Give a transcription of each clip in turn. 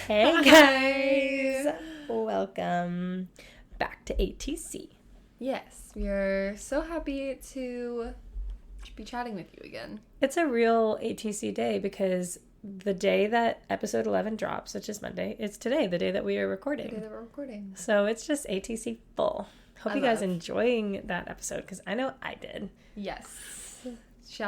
Hey guys! Welcome back to ATC. Yes, we are so happy to be chatting with you again. It's a real ATC day because the day that episode 11 drops, which is Monday, it's today, the day that we are recording. The day that we're recording. So it's just ATC full. Hope you guys enjoying that episode because I know I did. Yes. Reach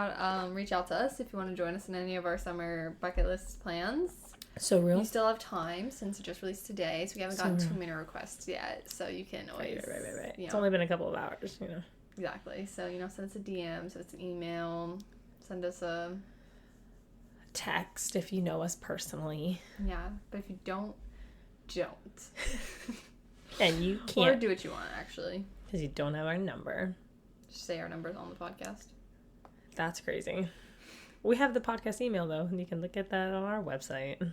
out to us if you want to join us in any of our summer bucket list plans. So real. You still have time since it just released today, so we haven't gotten too many requests yet. So you can always. Right. It's only been a couple of hours, you know. Exactly. So, send us a DM, send us an email, send us a text if you know us personally. Yeah, but if you don't. And you can't. Or do what you want, actually. Because you don't have our number. Just say our numbers on the podcast. That's crazy. We have the podcast email, though, and you can look at that on our website.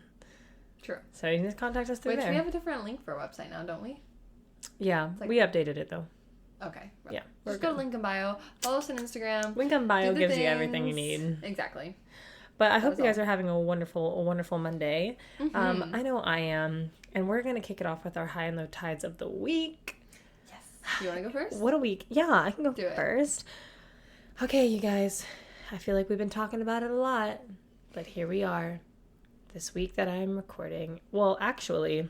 True. So you can just contact us through there. We have a different link for our website now, don't we? Yeah, we updated it, though. Okay. Yeah. Just go to link in bio. Follow us on Instagram. Link in bio gives you everything you need. Exactly. But I hope you guys are having a wonderful Monday. Mm-hmm. I know I am. And we're going to kick it off with our high and low tides of the week. Yes. You want to go first? What a week. Yeah, I can go first. Okay, you guys. I feel like we've been talking about it a lot. But here we are. This week that I'm recording. Well, actually,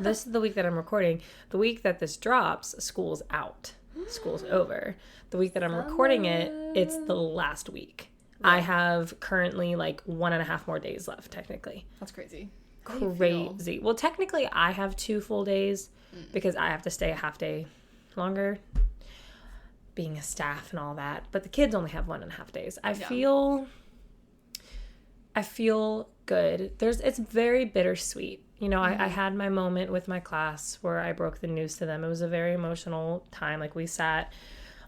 this is the week that I'm recording. The week that this drops, school's out. School's over. The week that I'm recording it, it's the last week. Right. I have currently 1.5 more days left, technically. That's crazy. Crazy. Well, technically, I have 2 full days because I have to stay a half day longer, being a staff and all that. But the kids only have 1.5 days. I feel good. It's very bittersweet. I had my moment with my class where I broke the news to them. It was a very emotional time. We sat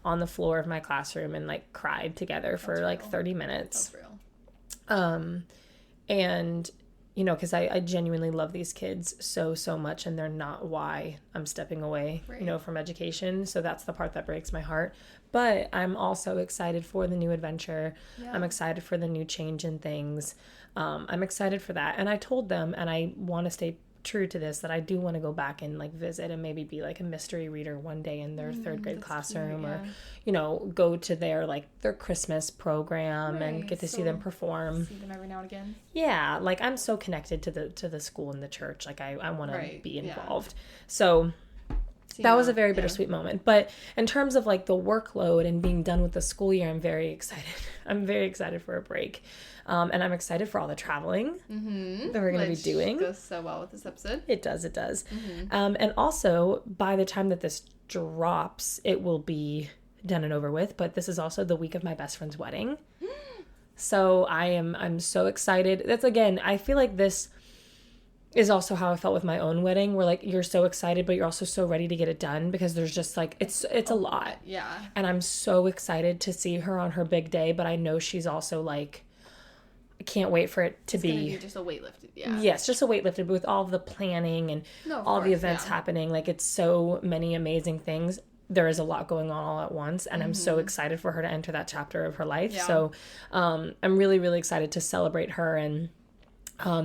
on the floor of my classroom and cried together for 30 minutes. That's real. And because I genuinely love these kids so much, and they're not why I'm stepping away, from education. So that's the part that breaks my heart. But I'm also excited for the new adventure. Yeah. I'm excited for the new change in things. I'm excited for that. And I told them, and I want to stay true to this, that I do want to go back and visit and maybe be a mystery reader one day in their third grade classroom, cute, yeah. Or go to their their Christmas program and get to see them perform. See them every now and again. Yeah, I'm so connected to the school and the church. I want to be involved. Yeah. So that was a very bittersweet moment. But in terms of the workload and being done with the school year, I'm very excited. I'm very excited for a break. And I'm excited for all the traveling that we're going to be doing. Which goes so well with this episode. It does. Mm-hmm. And also, by the time that this drops, it will be done and over with. But this is also the week of my best friend's wedding. So I'm so excited. That's, again, I feel like this is also how I felt with my own wedding, where you're so excited, but you're also so ready to get it done because there's just it's a lot. Yeah. And I'm so excited to see her on her big day, but I know she's also I can't wait for it to be just a weight lifted. Yeah. Yes, just a weight lifted, but with all of the planning and all the events happening. It's so many amazing things. There is a lot going on all at once, and I'm so excited for her to enter that chapter of her life. Yeah. So I'm really, really excited to celebrate her, and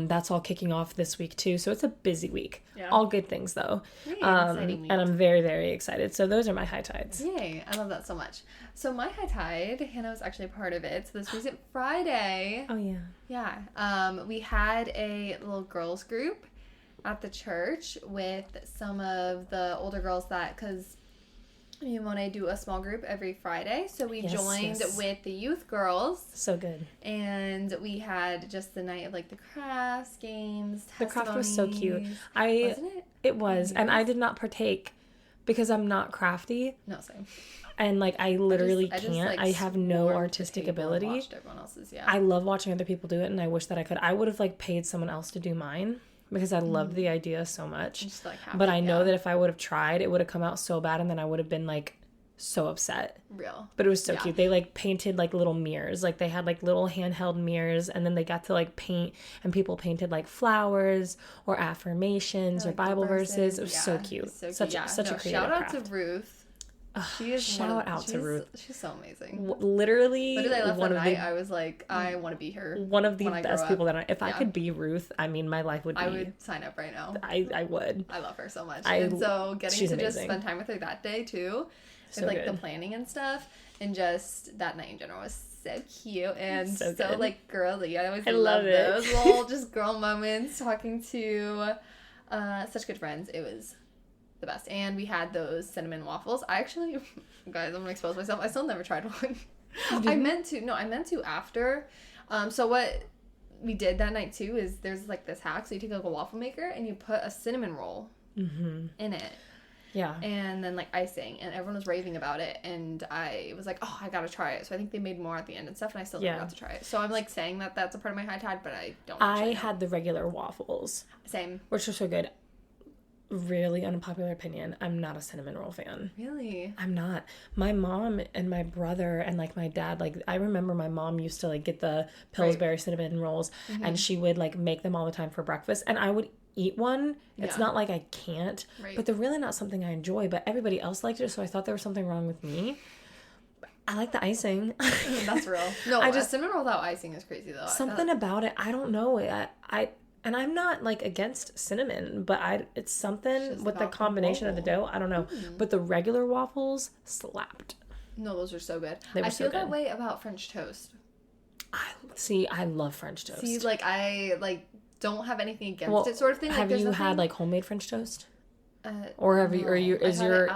that's all kicking off this week too. So it's a busy week. Yeah. All good things though. And I'm very, very excited. So those are my high tides. Yay. I love that so much. So my high tide, Hannah was actually a part of it. So this recent Friday. Oh yeah. Yeah. We had a little girls group at the church with some of the older girls because me and Monet do a small group every Friday. So we joined with the youth girls. So good. And we had just the night of the crafts, games, testimonies. The craft was so cute. Wasn't it? It was. And I did not partake because I'm not crafty. No, same. And I literally can't. I have no artistic ability. Watched everyone else's, yeah. I love watching other people do it, and I wish that I could. I would have paid someone else to do mine because I loved the idea so much. Just but I know that if I would have tried, it would have come out so bad, and then I would have been so upset. Real. But it was so cute. They painted little mirrors. They had little handheld mirrors, and then they got to paint, and people painted flowers or affirmations or Bible verses. It was so cute. Such a creative shout out craft. to Ruth. She is shout out to Ruth. She's so amazing. Literally, I left that night. I was like, I want to be her. One of the best people that if I could be Ruth, I mean, my life would be. I would sign up right now. I would. I love her so much. And so getting to amazing. just spend time with her that day too, So with like good. the planning and stuff, and just that night in general was so cute and so good. like girly. I always I love love it. those little just girl moments talking to such good friends. It was the best. And we had those cinnamon waffles. I actually, guys, I'm gonna expose myself. I still never tried one. I meant to after. So what we did that night too is there's like this hack. So you take like a waffle maker and you put a cinnamon roll in it. Yeah. And then like icing, and everyone was raving about it, and I was like, oh, I gotta try it. So I think they made more at the end and stuff, and I still never got to try it. So I'm like saying that that's a part of my high tide, but I don't. I had the regular waffles. Same. Which are so good. Really unpopular opinion. I'm not a cinnamon roll fan. Really? I'm not. My mom and my brother and like my dad, like I remember my mom used to like get the Pillsbury cinnamon rolls and she would like make them all the time for breakfast, and I would eat one. It's not like I can't, but they're really not something I enjoy, but everybody else liked it, so I thought there was something wrong with me. I like the icing. That's real. No, I just cinnamon roll without icing is crazy though. Something about it, I don't know. And I'm not like against cinnamon, but it's something with the combination of the dough. I don't know, but the regular waffles slapped. No, those are so good. They were I so feel good. that way about French toast. I love French toast. See, like I like don't have anything against it, sort of thing. Have like, you nothing... had like homemade French toast? Or have you? Or you? Is your?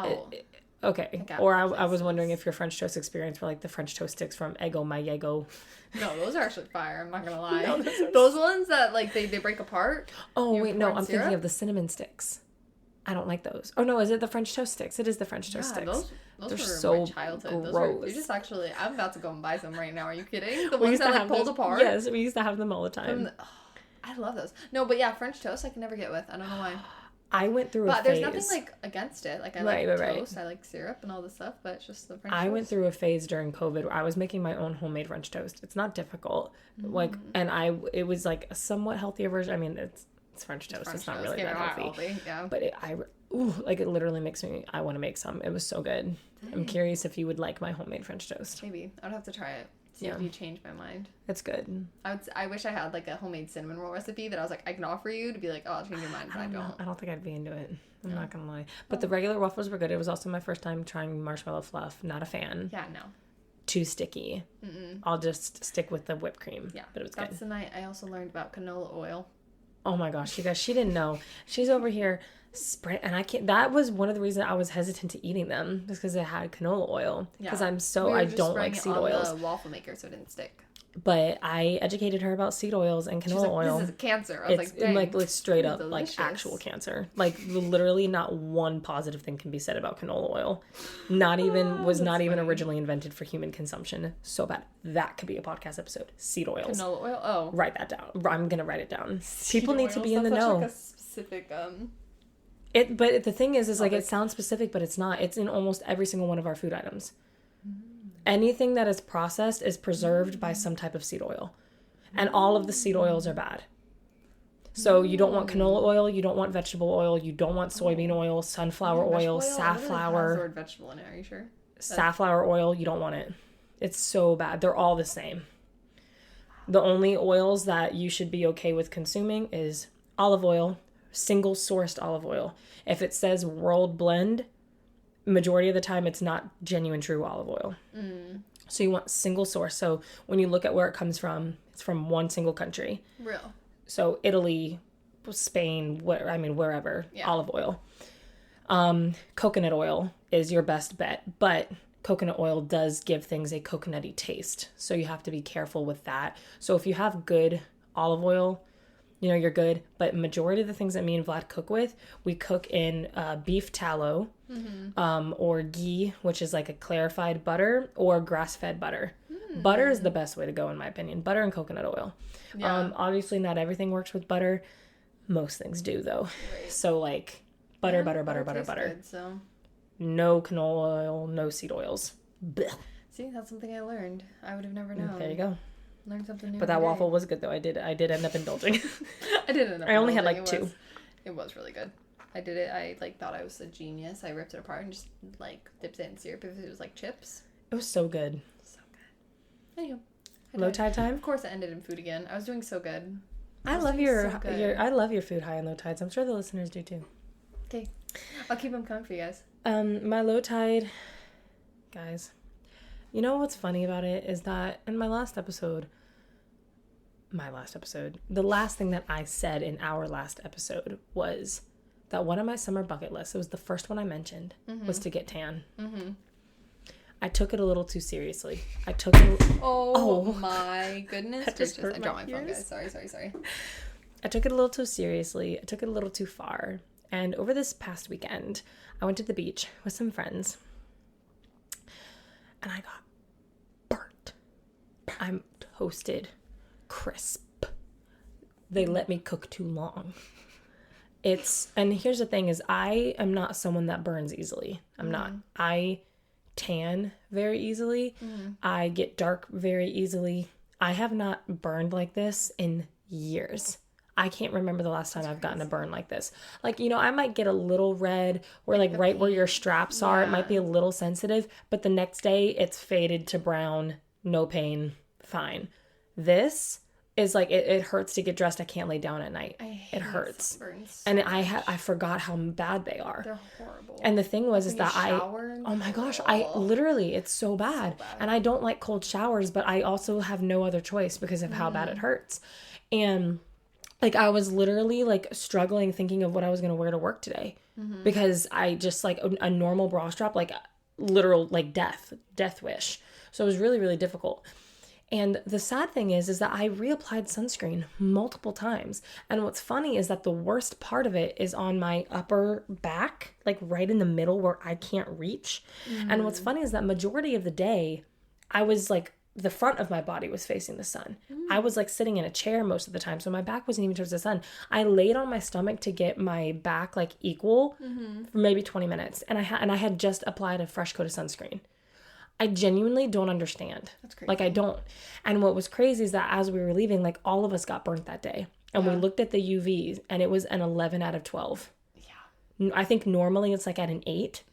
Okay. Or I was wondering if your French toast experience were like the French toast sticks from Eggo My Yego. No, those are actually fire. I'm not gonna lie. No, those ones that like they break apart. Oh wait, no, I'm thinking of the cinnamon sticks. I don't like those. Oh no, is it the French toast sticks? It is the French toast sticks. Those They're were so my childhood. gross. They're just actually. I'm about to go and buy some right now. Are you kidding? The ones that like pulled apart. Yes, we used to have them all the time. I love those. No, but yeah, French toast I can never get with. I don't know why. I went through a phase. But there's nothing like against it. Like I like toast, I like syrup and all this stuff, but it's just the French toast. I went through a phase during COVID where I was making my own homemade French toast. It's not difficult. Like, and it was like a somewhat healthier version. I mean, it's French toast. It's not really that healthy. Yeah. But it literally makes me, I want to make some. It was so good. Dang. I'm curious if you would like my homemade French toast. Maybe. I would have to try it. See if you change my mind. It's good. I wish I had like a homemade cinnamon roll recipe that I was like, I can offer you to be like, oh, I'll change your mind, but I don't. I don't think I'd be into it. I'm not gonna lie. But the regular waffles were good. It was also my first time trying marshmallow fluff. Not a fan. Yeah, no. Too sticky. I'll just stick with the whipped cream. Yeah, but it was good. That's the night I also learned about canola oil. Oh my gosh, you guys, she didn't know. She's over here and I can't. That was one of the reasons I was hesitant to eating them, just because it had canola oil. Because I don't like seed oils. The waffle maker, so it didn't stick. But I educated her about seed oils and canola oil. This is cancer. I was like, dang, like straight up delicious. like actual cancer. Like literally not one positive thing can be said about canola oil. Not even originally invented for human consumption. So bad. That could be a podcast episode. Seed oils. Canola oil. Oh, write that down. I'm gonna write it down. People need to be in the know. Like a specific But the thing is like it sounds specific, but it's not. It's in almost every single one of our food items. Anything that is processed is preserved by some type of seed oil. And all of the seed oils are bad. So you don't want canola oil, you don't want vegetable oil, you don't want soybean oil, sunflower oil, safflower. The word vegetable in it, are you sure? Safflower oil, you don't want it. It's so bad. They're all the same. The only oils that you should be okay with consuming is olive oil, single sourced olive oil. If it says world blend, majority of the time it's not genuine true olive oil. So you want single source. So when you look at where it comes from, it's from one single country. Real. So Italy, Spain, wherever, olive oil. Coconut oil is your best bet, but coconut oil does give things a coconutty taste. So you have to be careful with that. So if you have good olive oil, you're good. But majority of the things that me and Vlad cook with, we cook in beef tallow, or ghee, which is like a clarified butter, or grass-fed butter. Butter is the best way to go, in my opinion. Butter and coconut oil. Yeah. Obviously, not everything works with butter. Most things do, though. Right. So, like, butter. Good, so. No canola oil, no seed oils. Blech. See, that's something I learned. I would have never known. There you go. Learned something new. But that waffle was good, though. I did end up indulging. I did end up. I only had like 2. It was really good. I did it. I like thought I was a genius. I ripped it apart and just like dipped it in syrup if it was like chips. It was so good. So good. Anywho. Low tide time? Of course it ended in food again. I was doing so good. I love your food high and low tides. I'm sure the listeners do too. Okay. I'll keep them coming for you guys. My low tide, guys, you know what's funny about it is that in the last episode, the last thing that I said in our last episode was that one of my summer bucket lists, it was the first one I mentioned, was to get tan. Mm-hmm. I took it a little too seriously. Oh my goodness. That just hurt I dropped my phone, guys. Sorry. I took it a little too seriously. I took it a little too far. And over this past weekend, I went to the beach with some friends. And I got burnt. I'm toasted. Crisp. They let me cook too long. And here's the thing is I am not someone that burns easily. I'm not. I tan very easily. I get dark very easily. I have not burned like this in years. I can't remember the last time I've gotten a burn like this. Like, I might get a little red where like right where your straps are, it might be a little sensitive, but the next day it's faded to brown, no pain, fine. This is like, it hurts to get dressed. I can't lay down at night. It hurts. Sunburns. And I forgot how bad they are. They're horrible. And the thing was that oh my gosh, it's so bad. And I don't like cold showers, but I also have no other choice because of how bad it hurts. And like, I was literally like struggling thinking of what I was going to wear to work today because I just like a normal bra strap, like literal, like death wish. So it was really, really difficult. And the sad thing is that I reapplied sunscreen multiple times. And what's funny is that the worst part of it is on my upper back, like right in the middle where I can't reach. And what's funny is that majority of the day, I was like, the front of my body was facing the sun. I was like sitting in a chair most of the time. So my back wasn't even towards the sun. I laid on my stomach to get my back like equal for maybe 20 minutes. And I had just applied a fresh coat of sunscreen. I genuinely don't understand. That's crazy. Like, I don't. And what was crazy is that as we were leaving, like, all of us got burnt that day. And we looked at the UVs, and it was an 11 out of 12. Yeah. I think normally it's, like, at an 8.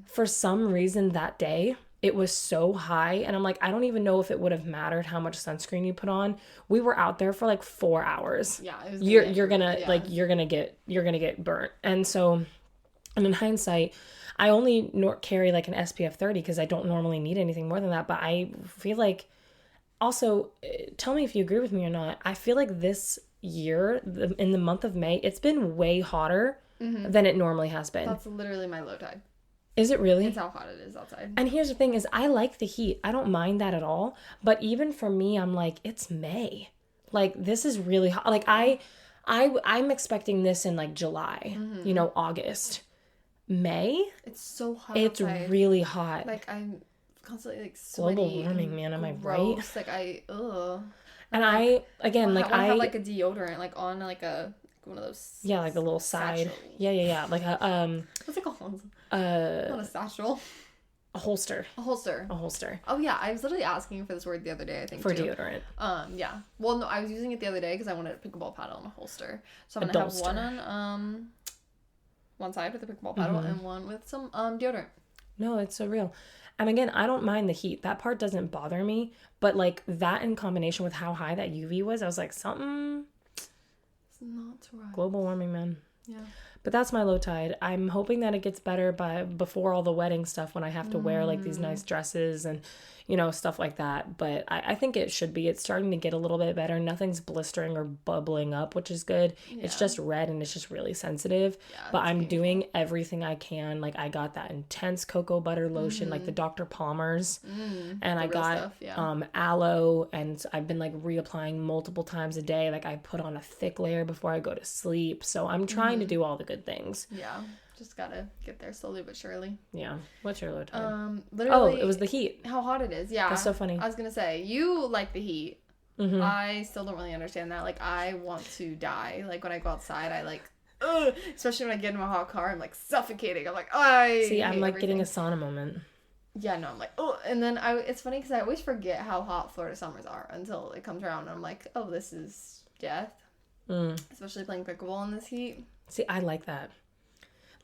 For some reason that day, it was so high. And I'm like, I don't even know if it would have mattered how much sunscreen you put on. We were out there for, like, 4 hours. Yeah. It was you're gonna get burnt. And so, and in hindsight, I only carry like an SPF 30 because I don't normally need anything more than that. But I feel like, also, tell me if you agree with me or not, I feel like this year, in the month of May, it's been way hotter than it normally has been. That's literally my low tide. Is it really? It's how hot it is outside. And here's the thing is I like the heat. I don't mind that at all. But even for me, I'm like, it's May. Like, this is really hot. Like, I'm expecting this in like July, August. May? It's so hot It's outside. Really hot. Like, I'm constantly like sweaty. Global warming, man. Am I right? Like, ugh. And I have like a deodorant, like on like one of those. Yeah, like the little side. Satchel. Yeah. Like a What's it called? Not a satchel. A holster. A holster. Oh yeah, I was literally asking you for this word the other day. I think for deodorant. Yeah. Well, no, I was using it the other day because I wanted a pickleball paddle and a holster. So I'm gonna have one on one side with a pickleball paddle and one with some deodorant. No, it's so real. And again, I don't mind the heat. That part doesn't bother me. But like that in combination with how high that UV was, I was like, something. It's not right. Global warming, man. Yeah. But that's my low tide. I'm hoping that it gets better before all the wedding stuff when I have to wear like these nice dresses and, stuff like that. But I think it should be. It's starting to get a little bit better. Nothing's blistering or bubbling up, which is good. Yeah. It's just red and it's just really sensitive. Yeah, but I'm doing everything I can. Like I got that intense cocoa butter lotion, like the Dr. Palmer's. And I got aloe, and I've been like reapplying multiple times a day. Like I put on a thick layer before I go to sleep. So I'm trying to do all the good things. Yeah. Just gotta get there slowly but surely. Yeah. What's your low tide? Literally. Oh, it was the heat. How hot it is. Yeah. That's so funny. I was gonna say, you like the heat. I still don't really understand that. Like, I want to die. Like, when I go outside, I like, ugh. Especially when I get in my hot car, I'm like suffocating. I'm like, I'm like getting a sauna moment. Yeah, no, I'm like, oh. And then it's funny because I always forget how hot Florida summers are until it comes around. And I'm like, oh, this is death. Especially playing pickleball in this heat. See, I like that.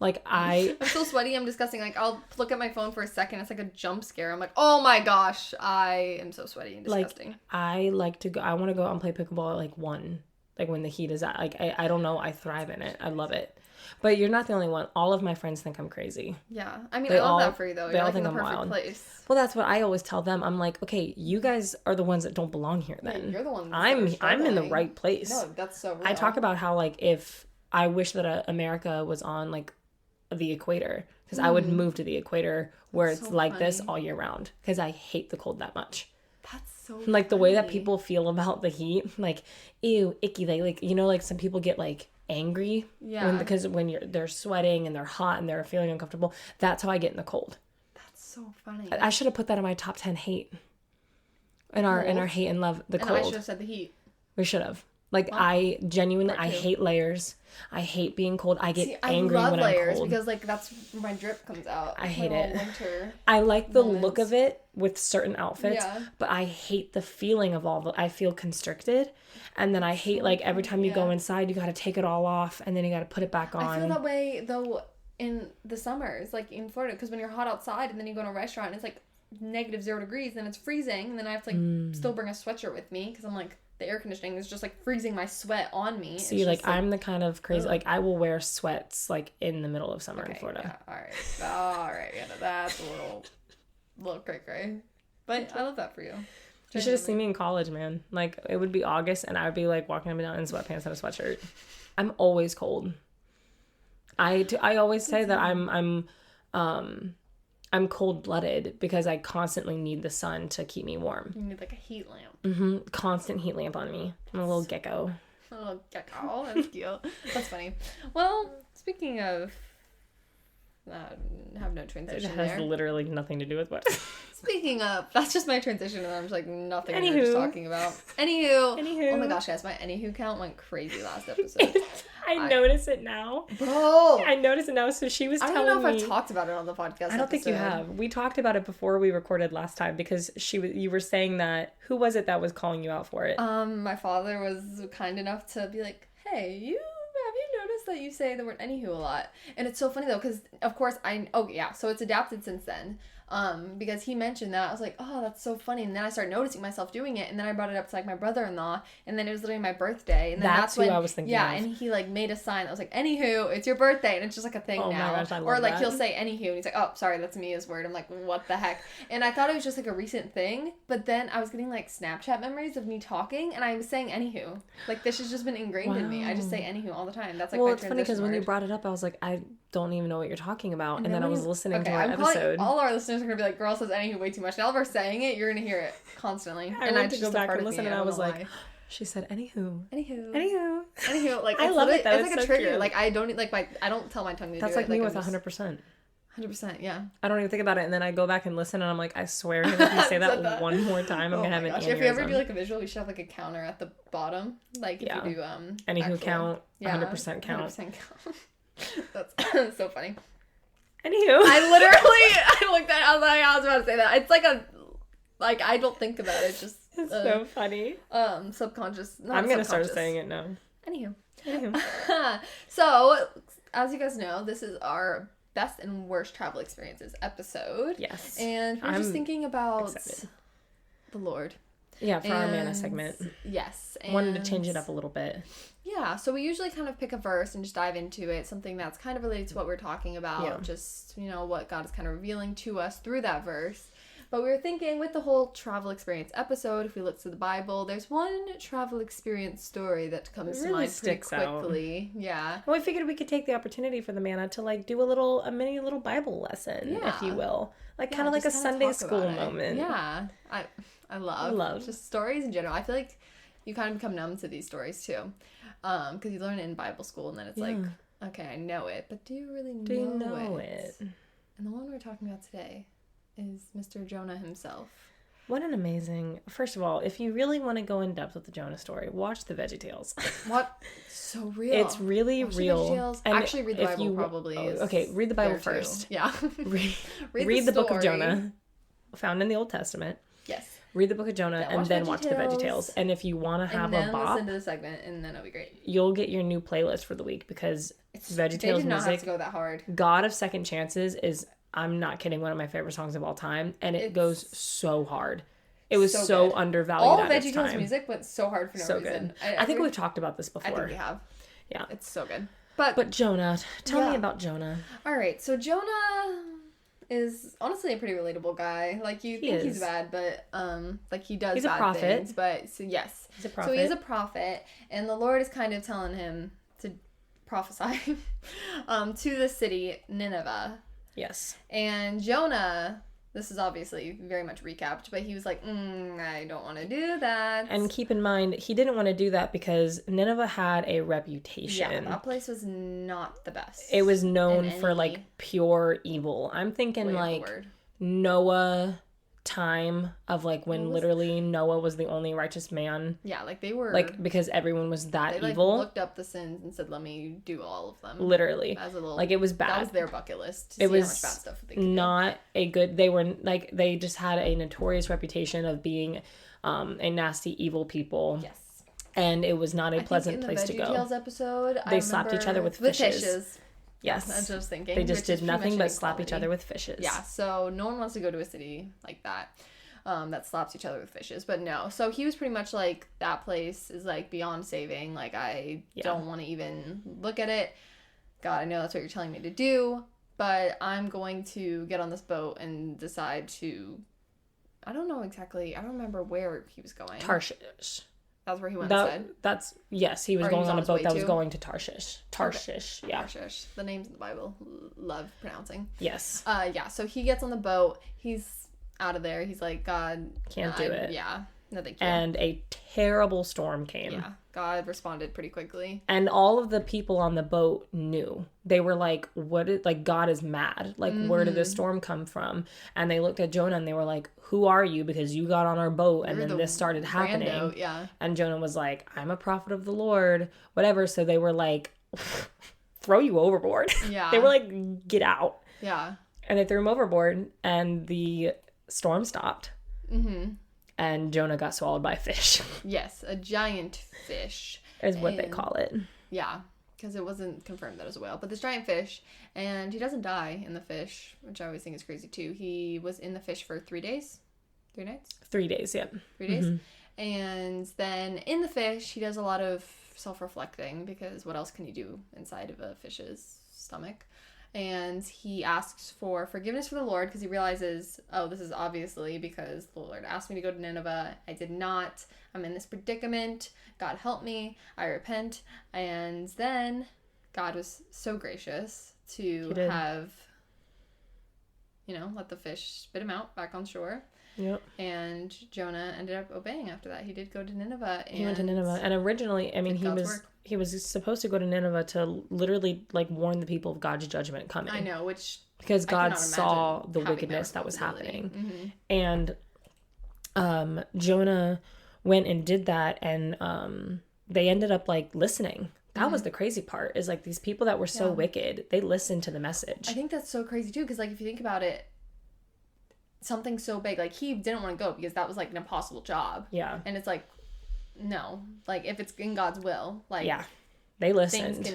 Like, I'm so sweaty, I'm disgusting. Like, I'll look at my phone for a second, it's like a jump scare. I'm like, oh my gosh, I am so sweaty and disgusting. Like, I want to go out and play pickleball at like 1, like when the heat is at, like, I don't know, I thrive in it. I love it. But you're not the only one. All of my friends think I'm crazy. Yeah. I mean, I love that for you, though. They You're all like think in the I'm perfect wild. place. Well, that's what I always tell them. I'm like, okay, you guys are the ones that don't belong here then. Yeah, you're the ones I'm in the right place. No, that's so real. I talk about how, like, if I wish that America was on, like, the equator, because I would move to the equator where it's like funny. This all year round, because I hate the cold that much. That's so like funny. The way that people feel about the heat, like, ew, icky, like, you know, like some people get like angry because when they're sweating and they're hot and they're feeling uncomfortable. That's how I get in the cold. That's so funny. I should have put that in my top 10 hate in our hate and love the cold. I should have said the heat. We should have. Like, I genuinely, I hate layers. I hate being cold. I get angry when I'm cold. I love layers because, like, that's where my drip comes out. I hate it. Winter I like the look of it with certain outfits, but I hate the feeling of I feel constricted. And then I hate, like, every time you go inside, you got to take it all off, and then you got to put it back on. I feel that way, though, in the summers, like, in Florida, because when you're hot outside, and then you go to a restaurant, and it's, like, -0 degrees, and it's freezing, and then I have to, like, still bring a sweatshirt with me, because I'm, like, the air conditioning is just, like, freezing my sweat on me. See, like, I'm the kind of crazy, like, I will wear sweats, like, in the middle of summer in Florida. Yeah, all right, yeah, that's a little cray-cray. But I love that for you. You should have seen me in college, man. Like, it would be August, and I would be, like, walking up and down in sweatpants and a sweatshirt. I'm always cold. I always say that I'm cold-blooded because I constantly need the sun to keep me warm. You need, like, a heat lamp. Mm-hmm. Constant heat lamp on me. I'm a little gecko. A little gecko. That's cute. That's funny. Well, speaking of... have no transition It has literally nothing to do with what... Speaking of... That's just my transition, and I'm just like, nothing we were just talking about. Anywho. Oh my gosh, guys, my anywho count went crazy last episode. I notice it now. Bro! I notice it now, so she was telling me... I don't know if I've talked about it on the podcast I don't think you have. We talked about it before we recorded last time, because you were saying that... Who was it that was calling you out for it? My father was kind enough to be like, hey, have you noticed that you say the word anywho a lot? And it's so funny though, because of course so it's adapted since then. Because he mentioned that, I was like, oh, that's so funny. And then I started noticing myself doing it, and then I brought it up to, like, my brother-in-law, and then it was literally my birthday, and then that's when, who I was thinking of. And he, like, made a sign that was like, anywho, it's your birthday, and it's just, like, a thing now. My gosh, I love or, like, that. he'll say anywho, and he's like, oh, sorry, that's Mia's word. I'm like, what the heck? And I thought it was just, like, a recent thing, but then I was getting, like, Snapchat memories of me talking, and I was saying anywho. Like, this has just been ingrained in me. I just say anywho all the time. That's, like, my transition it's funny, because when you word. brought it up, I was like, I don't even know what you're talking about. And then I was listening to our episode. All our listeners are going to be like, girl says anywho way too much. Now if we're saying it, you're going to hear it constantly. I went to go back and listen, and I was like, she said anywho. Like, I love it though. It's like a trigger. Cute. Like, I don't tell my tongue to do it. That's like me with 100%. 100%, yeah. I don't even think about it, and then I go back and listen, and I'm like, I swear, if you say that one more time, I'm gonna have an aneurysm. If you ever do like a visual, we should have like a counter at the bottom, like if you do anywho count, 100% count. 100% count. That's so funny. Anywho, I looked at it, I was about to say that. It's like I don't think about it. It's so funny. Subconscious. I'm gonna start saying it now. Anywho. So, as you guys know, this is our best and worst travel experiences episode. Yes. And we're just thinking about the Lord. Yeah, for our Mana segment. Yes. And wanted to change it up a little bit. Yeah, so we usually kind of pick a verse and just dive into it, something that's kind of related to what we're talking about, just, what God is kind of revealing to us through that verse. But we were thinking with the whole travel experience episode, if we look to the Bible, there's one travel experience story that comes to mind pretty quickly. Out. Yeah. Well, we figured we could take the opportunity for the Mana to like do a mini little Bible lesson, if you will. Like kind of like a Sunday school moment. Yeah. I love just stories in general. I feel like you kind of become numb to these stories too. Because you learn it in Bible school and then it's like, okay, I know it, but do you really know it? And the one we're talking about today is Mr. Jonah himself. What an amazing... First of all, if you really want to go in depth with the Jonah story, watch the VeggieTales. What? So real. It's really real. And actually read the Bible probably. Okay, read the Bible first. Yeah. read the book of Jonah, found in the Old Testament. Yes. Read the book of Jonah and then watch the VeggieTales. And if you want to have a bop, listen to the segment, and then it'll be great. You'll get your new playlist for the week because VeggieTales they did not music. Have to go that hard. God of Second Chances is, I'm not kidding, one of my favorite songs of all time, and it goes so hard. It was so undervalued. All VeggieTales music went so hard for no reason. Good. I think we've talked about this before. I think we have. Yeah, it's so good. But Jonah, tell me about Jonah. All right, so Jonah is honestly a pretty relatable guy. Like, you think he's bad, but like, he does bad things. But so yes, he's a prophet. So he is a prophet, and the Lord is kind of telling him to prophesy to the city Nineveh. Yes. And Jonah, this is obviously very much recapped, but he was like, I don't want to do that. And keep in mind, he didn't want to do that because Nineveh had a reputation. Yeah, that place was not the best. It was known for, like, pure evil. I'm thinking, like, Noah time of, like, when literally Noah was the only righteous man. Yeah, like, they were... Like, because everyone was that they, evil. Like, looked up the sins and said, let me do all of them. Literally. As a little... Like, it was bad. That was their bucket list. It was how much bad stuff they could not do. A good... They were, like, they just had a notorious reputation of being a nasty, evil people. Yes. And it was not a pleasant place to go. In the VeggieTales episode, they slapped each other with fishes. Yes. That's what I was thinking. They just did nothing but slap each other with fishes. Yeah, so no one wants to go to a city like that. That slaps each other with fishes. But no. So he was pretty much like, that place is like beyond saving. Like, I don't want to even look at it. God, I know that's what you're telling me to do. But I'm going to get on this boat and decide to... I don't know exactly. I don't remember where he was going. Tarshish. That's where he went instead? Yes, he was going on a boat that was going to Tarshish. Tarshish, okay. Yeah. Tarshish. The names in the Bible. Love pronouncing. Yes. Yeah, so he gets on the boat. He's out of there. He's like, God... Can't do it. Yeah. No, thank you. And a terrible storm came. Yeah. God responded pretty quickly. And all of the people on the boat knew. They were like, God is mad. Like, where did this storm come from? And they looked at Jonah and they were like, who are you? Because you got on our boat and then this started happening. Rando, yeah. And Jonah was like, I'm a prophet of the Lord. Whatever. So they were like, throw you overboard. Yeah. They were like, get out. Yeah. And they threw him overboard and the storm stopped. Mm-hmm. And Jonah got swallowed by a fish. Yes, a giant fish. Is what they call it. Yeah, because it wasn't confirmed that it was a whale. But this giant fish, and he doesn't die in the fish, which I always think is crazy too. He was in the fish for 3 days? 3 nights? 3 days, yep. 3 days? Mm-hmm. And then in the fish, he does a lot of self-reflecting, because what else can you do inside of a fish's stomach? And he asks for forgiveness from the Lord because he realizes, oh, this is obviously because the Lord asked me to go to Nineveh. I did not. I'm in this predicament. God help me. I repent. And then God was so gracious to have, let the fish spit him out back on shore. Yep. And Jonah ended up obeying after that. He did go to Nineveh. He went to Nineveh. And originally, he was supposed to go to Nineveh to literally, like, warn the people of God's judgment coming. I know, which... Because God saw the wickedness that was happening. Mm-hmm. And Jonah went and did that, and they ended up, like, listening. That was the crazy part, is, like, these people that were so wicked, they listened to the message. I think that's so crazy, too, because, like, if you think about it, something so big, like, he didn't want to go because that was, like, an impossible job. Yeah. And it's like, no, like, if it's in God's will, like, they listened.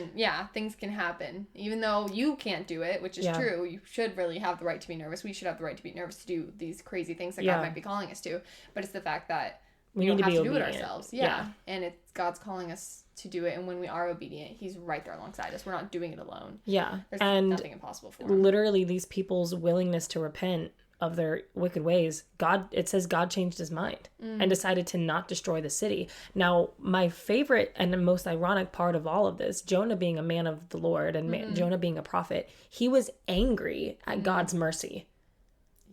Things can happen. Even though you can't do it, which is true, you should really have the right to be nervous. We should have the right to be nervous to do these crazy things that God might be calling us to. But it's the fact that we don't have to do it ourselves. Yeah. And it's God's calling us to do it. And when we are obedient, he's right there alongside us. We're not doing it alone. Yeah. There's nothing impossible for him. Literally, these people's willingness to repent of their wicked ways, it says God changed his mind and decided to not destroy the city. Now, my favorite and the most ironic part of all of this, Jonah being a man of the Lord and Jonah being a prophet, he was angry at God's mercy.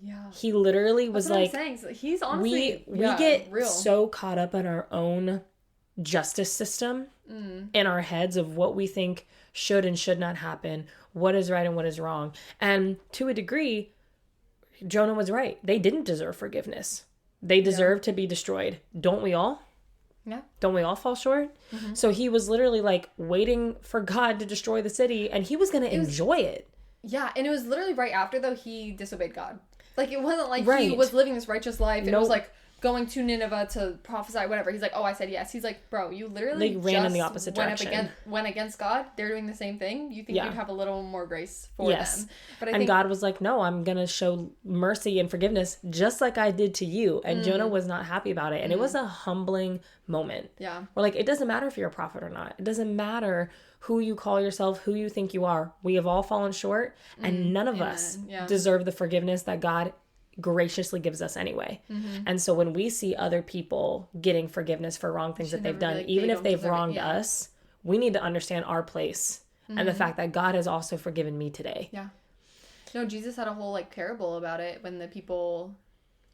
Yeah. He literally was like, I'm saying. He's honestly, we get so caught up in our own justice system in our heads of what we think should and should not happen, what is right and what is wrong. And to a degree, Jonah was right. They didn't deserve forgiveness. They deserve to be destroyed. Don't we all? Yeah. Don't we all fall short? Mm-hmm. So he was literally like waiting for God to destroy the city, and he was going to enjoy it. Yeah, and it was literally right after, though, he disobeyed God. Like, it wasn't like he was living this righteous life, and it was like, going to Nineveh to prophesy, whatever. He's like, oh, I said yes. He's like, bro, you literally ran in the opposite direction. Went against God. They're doing the same thing. You think you'd have a little more grace for them. But I think God was like, no, I'm going to show mercy and forgiveness just like I did to you. And Jonah was not happy about it. And it was a humbling moment. Yeah. Where like, it doesn't matter if you're a prophet or not. It doesn't matter who you call yourself, who you think you are. We have all fallen short, and none of us deserve the forgiveness that God graciously gives us anyway. And so when we see other people getting forgiveness for wrong things that they've done, even if they've wronged us, we need to understand our place and the fact that God has also forgiven me today. Yeah. No, Jesus had a whole like parable about it when the people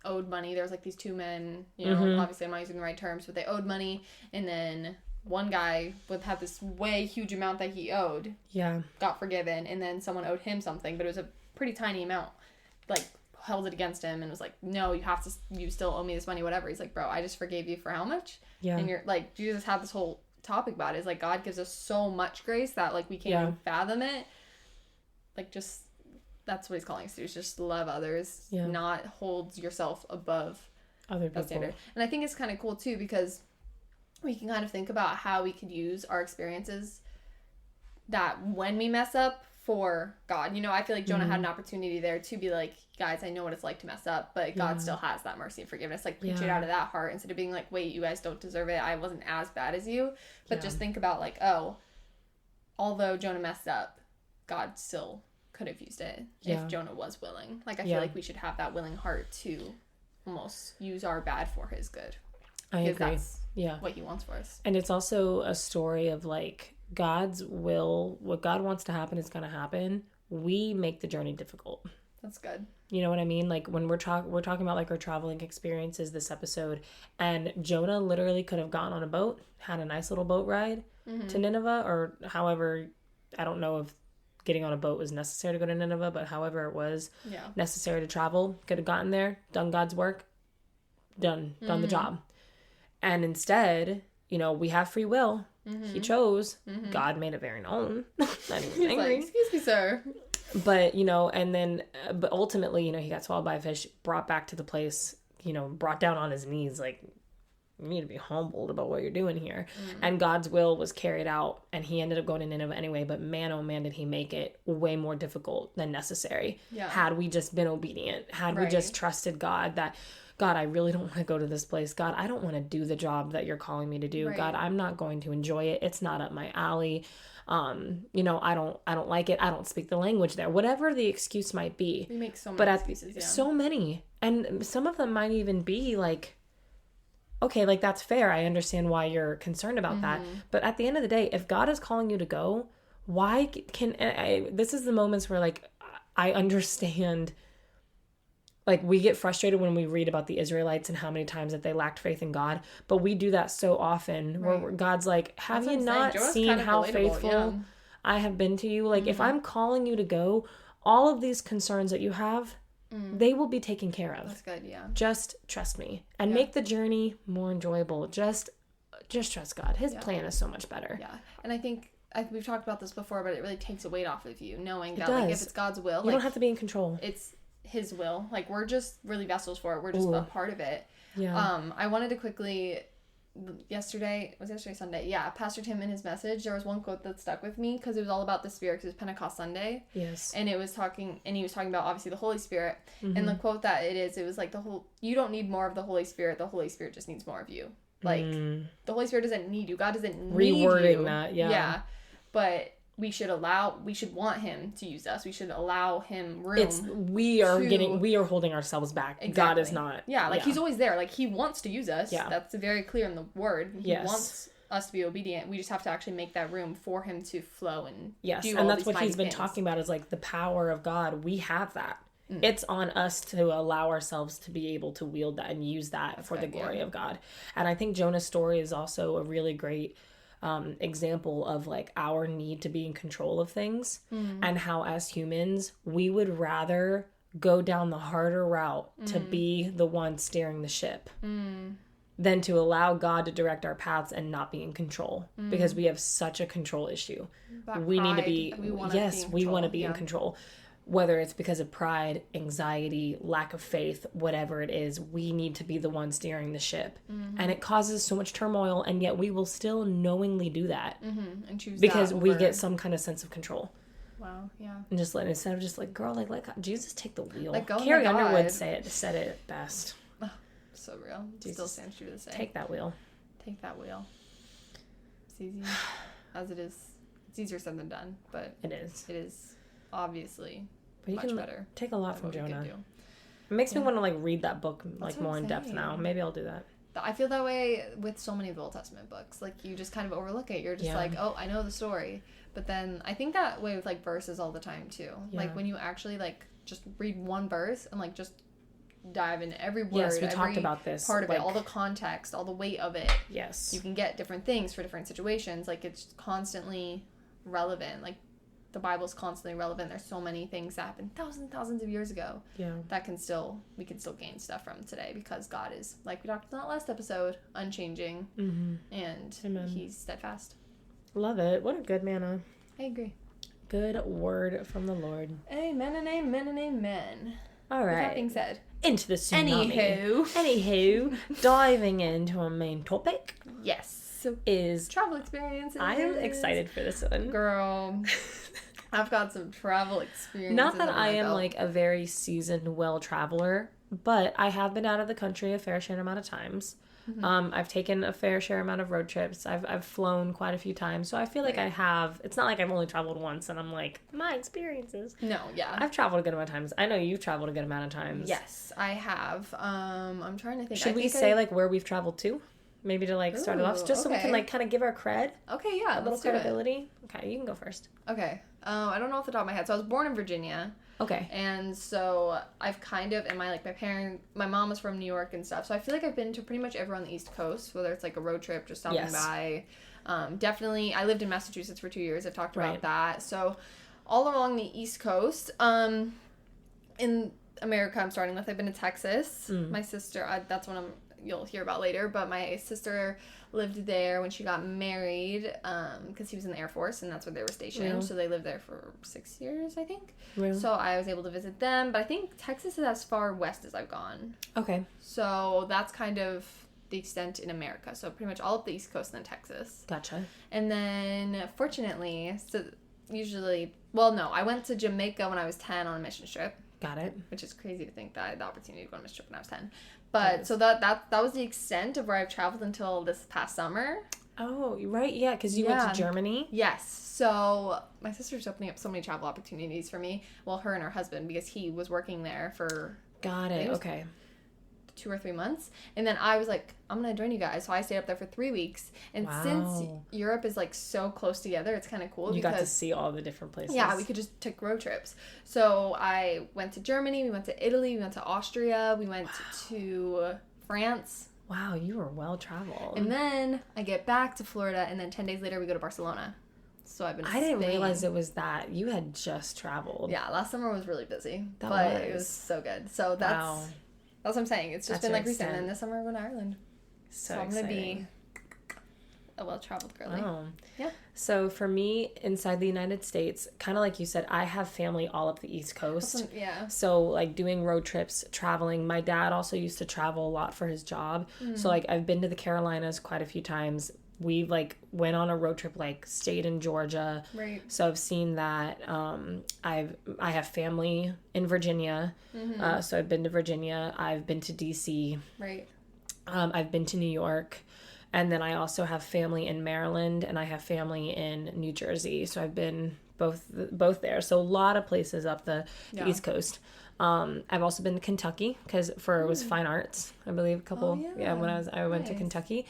owed money. There was like these two men, you know, obviously I'm not using the right terms, but they owed money, and then one guy would have this way huge amount that he owed. Yeah. Got forgiven, and then someone owed him something, but it was a pretty tiny amount. Like held it against him and was like, no, you still owe me this money, whatever. He's like, bro, I just forgave you for how much? Yeah. And you're like, Jesus had this whole topic about it. It's like God gives us so much grace that like we can't even fathom it. Like just that's what he's calling us to, is just love others, not hold yourself above other people. Standard. And I think it's kind of cool too, because we can kind of think about how we could use our experiences that when we mess up for God. You know, I feel like Jonah had an opportunity there to be like, guys, I know what it's like to mess up, but God still has that mercy and forgiveness. Like, preach it out of that heart instead of being like, wait, you guys don't deserve it. I wasn't as bad as you. But just think about like, oh, although Jonah messed up, God still could have used it if Jonah was willing. Like, I feel like we should have that willing heart to almost use our bad for his good. I agree. That's what he wants for us. And it's also a story of like, God's will, what God wants to happen is going to happen. We make the journey difficult. That's good. You know what I mean? Like when we're talking about like our traveling experiences this episode, and Jonah literally could have gone on a boat, had a nice little boat ride to Nineveh, or however, I don't know if getting on a boat was necessary to go to Nineveh, but however it was necessary to travel, could have gotten there, done God's work, done the job. And instead, you know, we have free will. He chose. God made it very known. That he was angry. Like, excuse me, sir. But, you know, and then, but ultimately, you know, he got swallowed by a fish, brought back to the place, you know, brought down on his knees, like, you need to be humbled about what you're doing here. And God's will was carried out, and he ended up going to Nineveh anyway. But man, oh man, did he make it way more difficult than necessary. Had we just been obedient, had we just trusted God that, God, I really don't want to go to this place. God, I don't want to do the job that you're calling me to do. God, I'm not going to enjoy it. It's not up my alley. You know, I don't like it. I don't speak the language there. Whatever the excuse might be. We make so many excuses. So many. And some of them might even be like, okay, like that's fair. I understand why you're concerned about that. But at the end of the day, if God is calling you to go, why this is the moments where like I understand. Like, we get frustrated when we read about the Israelites and how many times that they lacked faith in God. But we do that so often where God's like, have you not seen how faithful I have been to you? Like, if I'm calling you to go, all of these concerns that you have, they will be taken care of. That's good, Just trust me. And make the journey more enjoyable. Just trust God. His plan is so much better. Yeah. And I think we've talked about this before, but it really takes a weight off of you, knowing that, like, if it's God's will. You don't have to be in control. It's his will. Like, we're just really vessels for it. We're just a part of it. I wanted to quickly, Sunday, Pastor Tim in his message, there was one quote that stuck with me because it was all about the Spirit, because it was Pentecost Sunday. And he was talking about obviously the Holy Spirit. And the quote that it was like, you don't need more of the Holy Spirit just needs more of you. Like, the Holy Spirit doesn't need you. God doesn't need you. Rewording that, but we should want him to use us. We should allow him room. We are holding ourselves back. Exactly. God is not. He's always there. Like, he wants to use us. That's very clear in the word. He wants us to be obedient. We just have to actually make that room for him to flow and do and that's what he's been talking about, is like the power of God. We have that. It's on us to allow ourselves to be able to wield that and use that for the glory of God. And I think Jonah's story is also a really great example of like our need to be in control of things, and how as humans we would rather go down the harder route to be the one steering the ship than to allow God to direct our paths and not be in control, because we have such a control issue. We need to be we want to be in control. whether it's because of pride, anxiety, lack of faith, whatever it is, we need to be the one steering the ship. And it causes so much turmoil, and yet we will still knowingly do that. And choose because that we over... get some kind of sense of control. Wow, yeah. And just let, instead of just like, girl, like, let Jesus take the wheel. Let go, Carrie my God. Underwood said it best. Oh, so real. Jesus, still stands true to say. Take that wheel. Take that wheel. It's easy as it is. It's easier said than done, but it is. It is obviously but you much can better. Take a lot from Jonah. It makes me want to like read that book like more in depth saying. now. Maybe I'll do that. I feel that way with so many of the Old Testament books. Like, you just kind of overlook it. You're just like, oh, I know the story. But then I think that way with like verses all the time too. Yeah. Like when you actually like just read one verse and like just dive in every word. Yes, we talked about this. Part of it, all the context, all the weight of it. Yes. You can get different things for different situations. Like, it's constantly relevant. Like, the Bible's constantly relevant. There's so many things that happened thousands of years ago. Yeah. That we can still gain stuff from today because God is, like we talked about in that last episode, unchanging. And Amen. He's steadfast. Love it. What a good manna. I agree. Good word from the Lord. Amen and amen and amen. All right. With that being said. Into the tsunami. Anywho, diving into our main topic. Yes. Is travel experiences. I am excited for this one. Girl. I've got some travel experiences. Not that I am like a very seasoned well traveler, but I have been out of the country a fair share amount of times. I've taken a fair share amount of road trips. I've flown quite a few times. So I feel like I have, it's not like I've only traveled once and I'm like, my experiences. No, yeah. I've traveled a good amount of times. I know you've traveled a good amount of times. Yes, I have. I'm trying to think. Should we say like where we've traveled to? Maybe to like start it off just so we can like kind of give our cred. Okay, yeah. A little credibility. Okay, you can go first. Okay. I don't know off the top of my head. So I was born in Virginia. Okay. And so I've kind of, and my mom was from New York and stuff. So I feel like I've been to pretty much everywhere on the East Coast, whether it's like a road trip, just stopping by. Definitely, I lived in Massachusetts for 2 years. I've talked about that. So all along the East Coast, in America, I'm starting with, I've been to Texas. My sister, that's one you'll hear about later, but my sister lived there when she got married because he was in the Air Force and that's where they were stationed. So they lived there for 6 years, I think. So I was able to visit them, but I think Texas is as far west as I've gone. Okay. So that's kind of the extent in America. So pretty much all of the East Coast and then Texas. Gotcha. And then fortunately, I went to Jamaica when I was 10 on a mission trip. Got it. Which is crazy to think that I had the opportunity to go on a mission trip when I was 10. But so that was the extent of where I've traveled until this past summer. Oh, right. Yeah, because you went to Germany. Yes. So my sister's opening up so many travel opportunities for me. Well, her and her husband, because he was working there for... Got it. Okay. 2 or 3 months. And then I was like, I'm going to join you guys. So I stayed up there for 3 weeks. And since Europe is like so close together, it's kind of cool. You got to see all the different places. Yeah, we could just take road trips. So I went to Germany, we went to Italy, we went to Austria, we went to France. Wow, you were well traveled. And then I get back to Florida, and then 10 days later we go to Barcelona. So I've been I didn't realize it was that. You had just traveled. Yeah, last summer was really busy. It was so good. So that's what I'm saying. It's just been like recent. And this summer we're going to Ireland. So I'm going to be a well-traveled girly. Oh. Yeah. So for me, inside the United States, kind of like you said, I have family all up the East Coast. Yeah. So like doing road trips, traveling. My dad also used to travel a lot for his job. So like I've been to the Carolinas quite a few times. We like went on a road trip, like stayed in Georgia. Right. So I've seen that. I have family in Virginia. So I've been to Virginia. I've been to DC. Right. I've been to New York. And then I also have family in Maryland and I have family in New Jersey. So I've been both there. So a lot of places up the East Coast. I've also been to Kentucky because it was fine arts, I believe, a couple. When I went to Kentucky.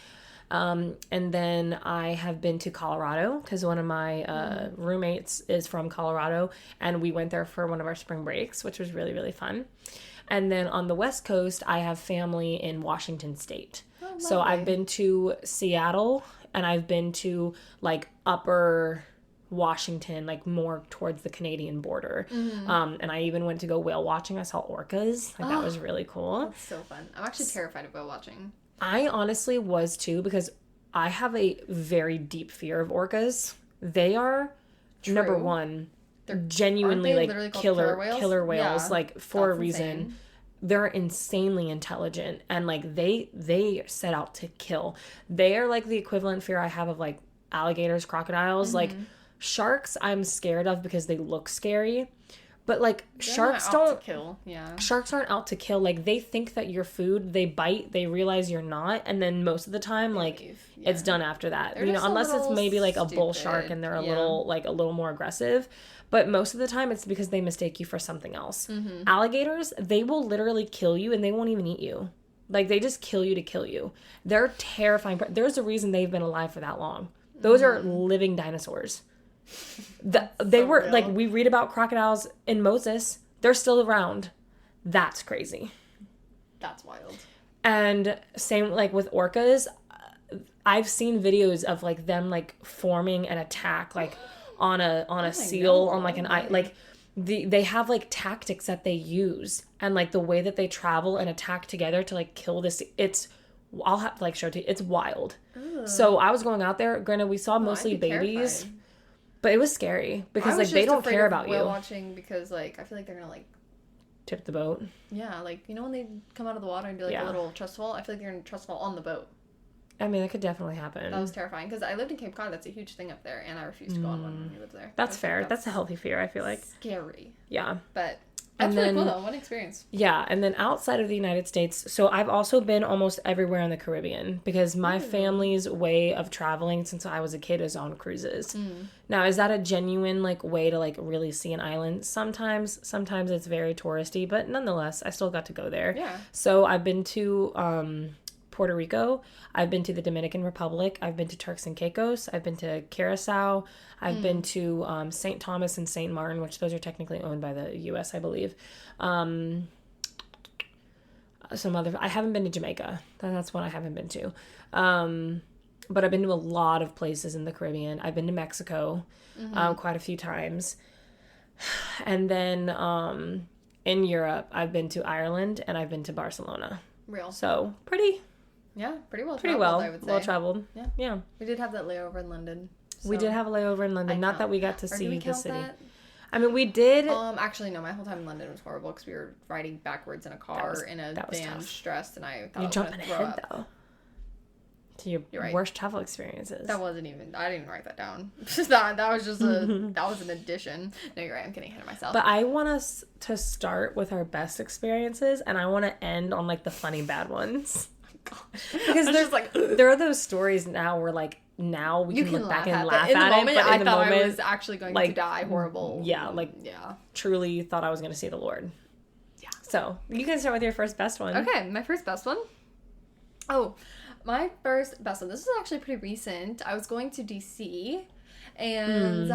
And then I have been to Colorado because one of my roommates is from Colorado and we went there for one of our spring breaks, which was really, really fun. And then on the West Coast, I have family in Washington State. Oh, so I've been to Seattle and I've been to like upper Washington, like more towards the Canadian border. And I even went to go whale watching. I saw orcas. Like that was really cool. That's so fun. I'm actually terrified of whale watching. I honestly was too because I have a very deep fear of orcas. They are, number one, genuinely like killer whales, yeah, like for a reason. Insane. They're insanely intelligent, and like they set out to kill. They are like the equivalent fear I have of like alligators, crocodiles. Like sharks I'm scared of because they look scary, but like sharks don't kill. Yeah, sharks aren't out to kill. Like they think that you're food, they bite, they realize you're not, and then most of the time like it's done after that. They're unless it's maybe like a bull shark and they're a little more aggressive. But most of the time, it's because they mistake you for something else. Alligators, they will literally kill you and they won't even eat you. Like, they just kill you to kill you. They're terrifying. There's a reason they've been alive for that long. Those are living dinosaurs. They were, like, we read about crocodiles in Moses. They're still around. That's crazy. That's wild. And same, like, with orcas. I've seen videos of, like, them, like, forming an attack, like... on a seal, on like an eye, like they have like tactics that they use, and like the way that they travel and attack together to like kill this. I'll have to like show it to you. It's wild. Ugh. So I was going out there. Granted, we saw mostly babies, terrified. But it was scary because like they don't care about you. Watching because like I feel like they're gonna like tip the boat. Yeah, like when they come out of the water and do like a little trust fall. I feel like they're gonna trust fall on the boat. I mean, that could definitely happen. That was terrifying because I lived in Cape Cod. That's a huge thing up there, and I refused to go on one when we lived there. That's fair. That's a healthy fear, I feel like. Scary. Yeah. But that's really cool, though. What experience. Yeah, and then outside of the United States, so I've also been almost everywhere in the Caribbean because my family's way of traveling since I was a kid is on cruises. Now, is that a genuine, like, way to, like, really see an island? Sometimes it's very touristy, but nonetheless, I still got to go there. Yeah. So I've been to... Puerto Rico. I've been to the Dominican Republic. I've been to Turks and Caicos. I've been to Curacao. I've been to St. Thomas and St. Martin, which those are technically owned by the U.S., I believe. I haven't been to Jamaica. That's one I haven't been to. But I've been to a lot of places in the Caribbean. I've been to Mexico quite a few times. And then in Europe, I've been to Ireland and I've been to Barcelona. So pretty well traveled, I would say. Well traveled. Yeah. We did have that layover in London. So we did have a layover in London. Not that we got to see the city. That? I mean, we did. Actually, no. My whole time in London was horrible because we were riding backwards in a car in a van, stressed, and I thought I was going to throw up. Though. To your worst travel experiences. That wasn't even. I didn't write that down. that was just that was an addition. No, you're right. I'm getting ahead of myself. But I want us to start with our best experiences, and I want to end on like the funny bad ones. Because there's like there are those stories now where like now we can look back and laugh at it, but in the moment I was actually going to die horrible. Yeah, truly thought I was going to see the Lord. Yeah. So you can start with your first best one. Okay, my first best one. Oh, my first best one. This is actually pretty recent. I was going to DC. And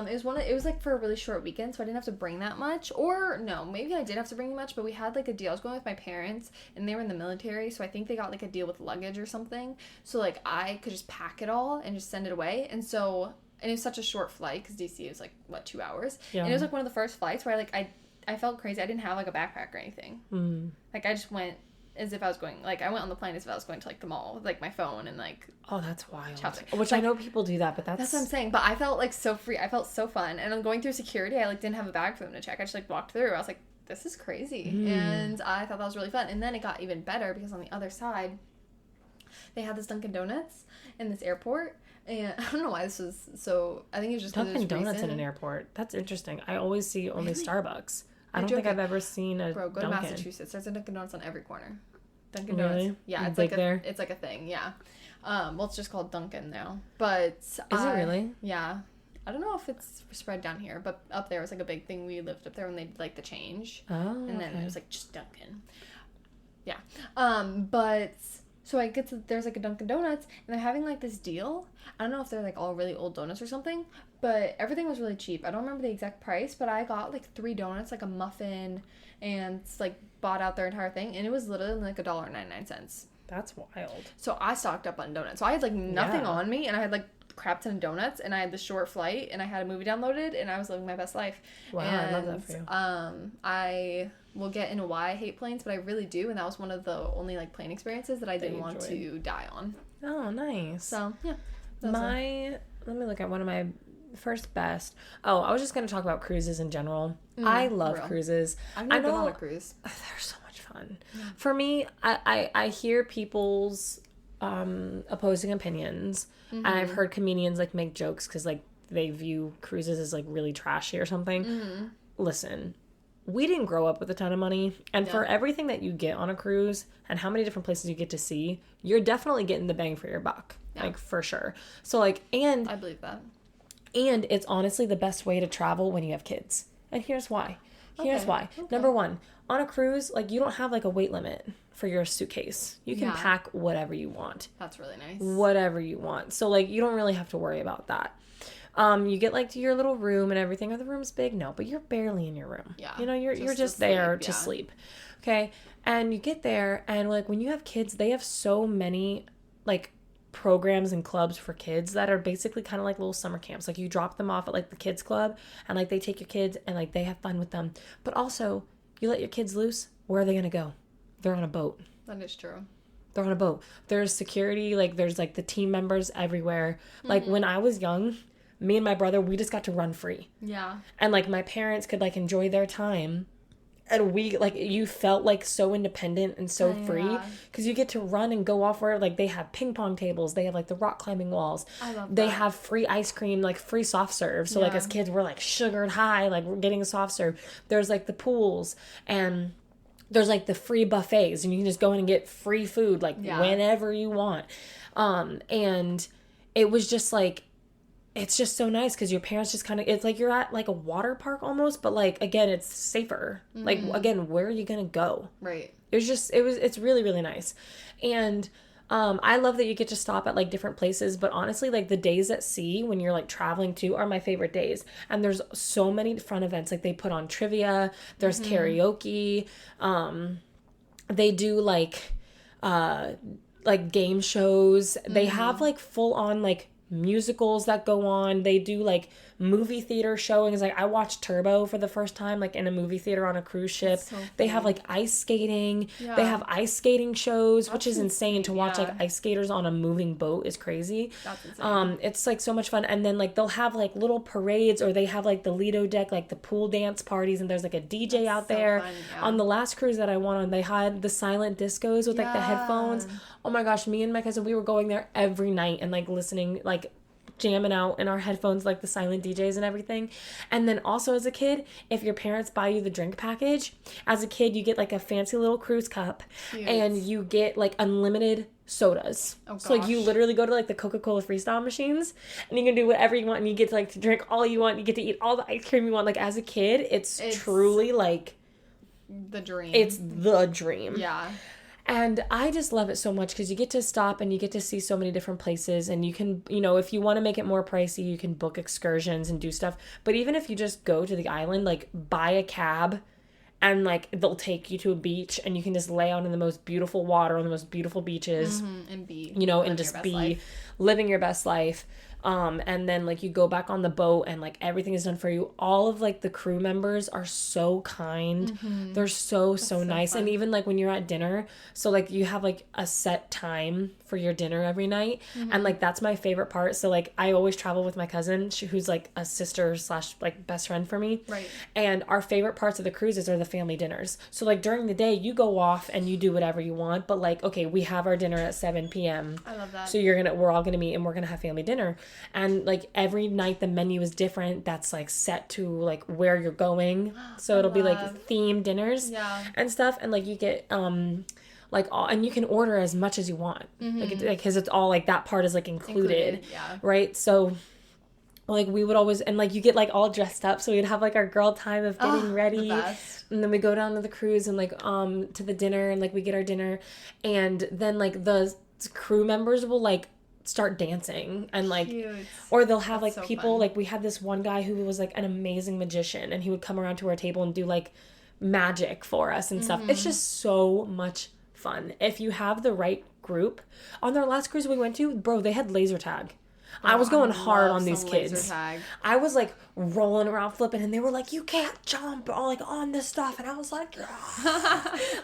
it was like for a really short weekend, so I didn't have to bring that much. Or no, maybe I did have to bring much, but we had like a deal. I was going with my parents, and they were in the military, so I think they got like a deal with luggage or something. So like I could just pack it all and just send it away. And it was such a short flight because DC is like 2 hours. Yeah. And it was like one of the first flights where I felt crazy. I didn't have like a backpack or anything. Like I just went as if I was going, like, I went on the plane as if I was going to, like, the mall with, like, my phone and, like... Oh, that's wild. Which I know people do that, but that's... That's what I'm saying. But I felt, like, so free. I felt so fun. And I'm going through security. I, like, didn't have a bag for them to check. I just, like, walked through. I was like, this is crazy. And I thought that was really fun. And then it got even better because on the other side, they had this Dunkin' Donuts in this airport. And I don't know why this was so... I think it was just Dunkin' Donuts in an airport. That's interesting. I always see only Starbucks. I don't think I've ever seen a Dunkin'. Go to Massachusetts. There's a Dunkin' Donuts on every corner. Dunkin' Donuts. Really? Yeah, it's like it's like a thing, yeah. Well, it's just called Dunkin' now. But is it really? Yeah. I don't know if it's spread down here, but up there was like a big thing. We lived up there when they did like the change. Oh. And then it was like just Dunkin'. Yeah. But so there's like a Dunkin' Donuts, and they're having like this deal. I don't know if they're like all really old donuts or something, but everything was really cheap. I don't remember the exact price, but I got like 3 donuts, like a muffin, and like bought out their entire thing, and it was literally like $1.99. That's wild. So I stocked up on donuts. So I had like nothing on me, and I had like crap ton of donuts, and I had the short flight, and I had a movie downloaded, and I was living my best life. Wow, I love that for you. I will get into why I hate planes, but I really do, and that was one of the only like plane experiences that I didn't want to die on. Oh, nice. So yeah. Let me look at one of my first best. Oh, I was just going to talk about cruises in general. I love cruises. I've never been on a cruise. They're so much fun. Yeah. For me, I hear people's opposing opinions. And I've heard comedians like make jokes because like they view cruises as like really trashy or something. Listen, we didn't grow up with a ton of money, and for everything that you get on a cruise and how many different places you get to see, you're definitely getting the bang for your buck. Like for sure. So like, and I believe that. And it's honestly the best way to travel when you have kids. And here's why. Here's why. Okay. Number one, on a cruise, like you don't have like a weight limit for your suitcase. You can pack whatever you want. That's really nice. Whatever you want. So like you don't really have to worry about that. You get like to your little room and everything. Are the rooms big? No, but you're barely in your room. Yeah. You know, you're just there to sleep. Okay. And you get there and like when you have kids, they have so many like programs and clubs for kids that are basically kind of like little summer camps. Like you drop them off at like the kids club and like they take your kids and like they have fun with them. But also you let your kids loose. Where are they going to go? They're on a boat. That is true. They're on a boat. There's security. Like there's like the team members everywhere. Like when I was young, me and my brother, we just got to run free. Yeah. And like my parents could like enjoy their time. And we, like, you felt, like, so independent and so free. Because you get to run and go off where, like, they have ping pong tables. They have, like, the rock climbing walls. I love that. They have free ice cream, like, free soft serve. So, like, as kids, we're, like, sugared high. Like, we're getting a soft serve. There's, like, the pools. And there's, like, the free buffets. And you can just go in and get free food, like, whenever you want. And it was just, like... It's just so nice because your parents just kind of, it's like you're at like a water park almost, but like, again, it's safer. Like, again, where are you going to go? Right. It's really, really nice. And I love that you get to stop at like different places, but honestly, like the days at sea when you're like traveling too are my favorite days. And there's so many fun events. Like they put on trivia, there's karaoke. They do like game shows. They have like full on like musicals that go on. They do like movie theater showings. Like I watched Turbo for the first time like in a movie theater on a cruise ship. So they have like ice skating. They have ice skating shows, which is insane to watch. Like ice skaters on a moving boat is crazy. That's insane. It's like so much fun. And then like they'll have like little parades, or they have like the Lido deck, like the pool dance parties, and there's like a DJ out there. Fun, on the last cruise that I went on, they had the silent discos with like the headphones. Oh my gosh, me and my cousin, we were going there every night and like listening, like jamming out in our headphones, like the silent DJs and everything. And then also as a kid, if your parents buy you the drink package, as a kid you get like a fancy little cruise cup. Cute. And you get like unlimited sodas. Oh, so like you literally go to like the Coca-Cola Freestyle machines and you can do whatever you want, and you get to like to drink all you want. You get to eat all the ice cream you want. Like as a kid, it's truly like the dream. It's the dream. Yeah. And I just love it so much because you get to stop and you get to see so many different places, and you can, you know, if you want to make it more pricey, you can book excursions and do stuff. But even if you just go to the island, like buy a cab and like they'll take you to a beach and you can just lay out in the most beautiful water on the most beautiful beaches and be, you know, and just be living your best life. And then like you go back on the boat and like everything is done for you. All of like the crew members are so kind. They're so nice. Fun. And even like when you're at dinner, so like you have like a set time for your dinner every night. And like that's my favorite part. So like I always travel with my cousin, who's like a sister / like best friend for me. Right. And our favorite parts of the cruises are the family dinners. So like during the day you go off and you do whatever you want, but like, okay, we have our dinner at 7 p.m. I love that. So we're all gonna meet and we're gonna have family dinner. And like every night the menu is different. That's like set to like where you're going. So it'll be like themed dinners and stuff. And like you get like all, and you can order as much as you want. Like because it's all like that part is like included. Right. So like we would always, and like you get like all dressed up, so we'd have like our girl time of getting ready, and then we go down to the cruise and like to the dinner, and like we get our dinner, and then like the crew members will like start dancing and like or they'll have like people fun. Like we had this one guy who was like an amazing magician, and he would come around to our table and do like magic for us and stuff. It's just so much fun if you have the right group. On their last cruise we went to, bro, they had laser tag. I was going hard on these kids. I was like rolling around flipping, and they were like, you can't jump all like on this stuff, and I was like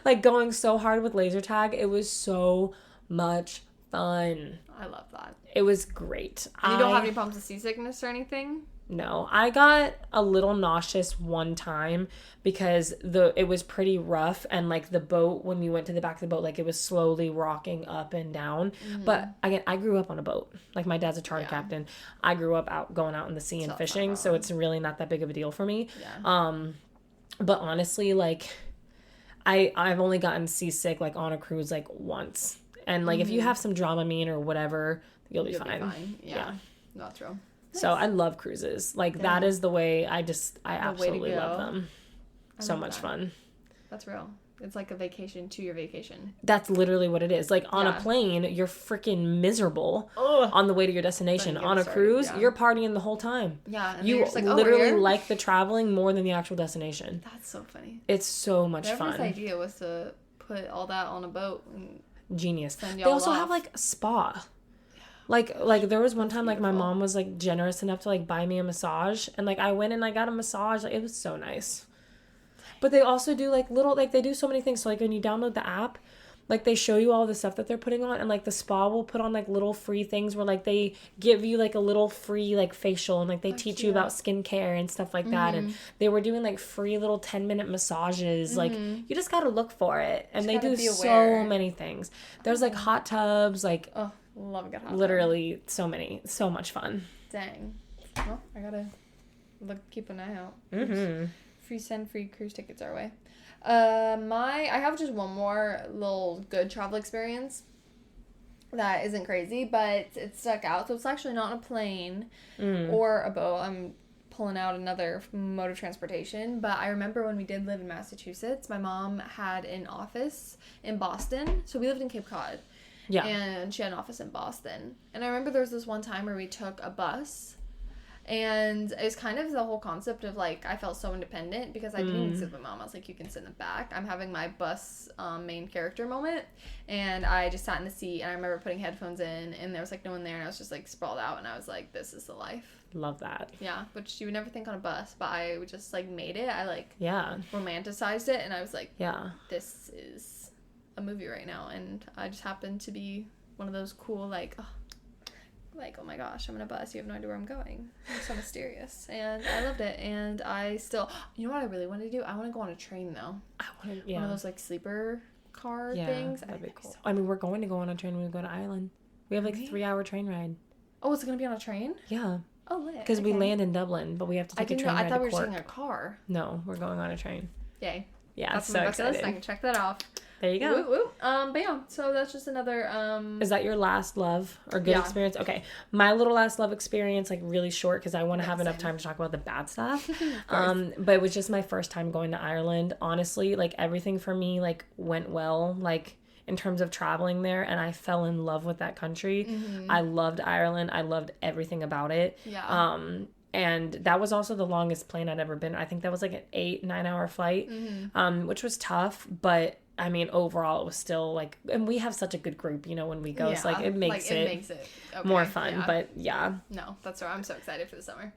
like going so hard with laser tag. It was so much fun. I love that. It was great. And you don't have any problems with seasickness or anything? No, I got a little nauseous one time because it was pretty rough, and like the boat, when we went to the back of the boat, like it was slowly rocking up and down. But again, I grew up on a boat. Like my dad's a charter captain. I grew up going out in the sea and fishing, so it's really not that big of a deal for me. Yeah. But honestly, like I've only gotten seasick like on a cruise like once, and like if you have some Dramamine or whatever, you'll be fine. Yeah. That's real. Nice. So I love cruises. Like that is the way I absolutely love them. So much fun. That's real. It's like a vacation to your vacation. That's literally what it is. Like on a plane, you're freaking miserable on the way to your destination. On a cruise, you're partying the whole time. Yeah. And you like, literally like the traveling more than the actual destination. That's so funny. It's so much fun. Whoever's idea was to put all that on a boat. And genius. They also have like a spa. Like there was one time like my mom was like generous enough to like buy me a massage, and like I went and I got a massage. Like, it was so nice. But they also do like little, like they do so many things. So like when you download the app, like they show you all the stuff that they're putting on, and like the spa will put on like little free things where like they give you like a little free like facial, and like they teach you about skincare and stuff like that. And they were doing like free little 10-minute massages. Like you just got to look for it. And they do so many things. There's like hot tubs, like love a good hot tub. Literally so many, so much fun. Dang. Well, I gotta keep an eye out. Send free cruise tickets our way. I have just one more little good travel experience that isn't crazy, but it stuck out. So it's actually not a plane or a boat. I'm pulling out another mode of transportation, but I remember when we did live in Massachusetts, my mom had an office in Boston. So we lived in Cape Cod. Yeah. And she had an office in Boston. And I remember there was this one time where we took a bus. And it was kind of the whole concept of, like, I felt so independent because I didn't sit with my mom. I was like, you can sit in the back. I'm having my bus main character moment. And I just sat in the seat. And I remember putting headphones in. And there was, like, no one there. And I was just, like, sprawled out. And I was like, this is the life. Love that. Yeah. Which you would never think on a bus. But I just, like, made it. I, like, romanticized it. And I was like, this is a movie right now, and I just happened to be one of those cool oh my gosh, I'm in a bus, you have no idea where I'm going. I'm so mysterious, and I loved it. And I still, you know what I really want to do? I want to go on a train though. One of those like sleeper car things. That'd be cool. I mean, we're going to go on a train when we go to Ireland. We have like a 3-hour train ride. Oh, it's gonna be on a train? Yeah. Oh, lit. Because we land in Dublin, but we have to take a train ride to Cork. I thought we were taking a car. No, we're going on a train. Yay. Yeah, that's so excited. I can check that off. There you go. Woo, woo. But yeah, so that's just another Is that your last love or good experience? Okay. My little last love experience, like really short because I want to have enough time to talk about the bad stuff. But it was just my first time going to Ireland. Honestly, like everything for me like went well, like in terms of traveling there, and I fell in love with that country. I loved Ireland. I loved everything about it. Yeah. And that was also the longest plane I'd ever been. I think that was like an 8-9 hour flight, which was tough, but I mean, overall, it was still like, and we have such a good group, you know, when we go. So, like, it makes it more fun. Yeah. But, yeah. No, that's right. I'm so excited for the summer.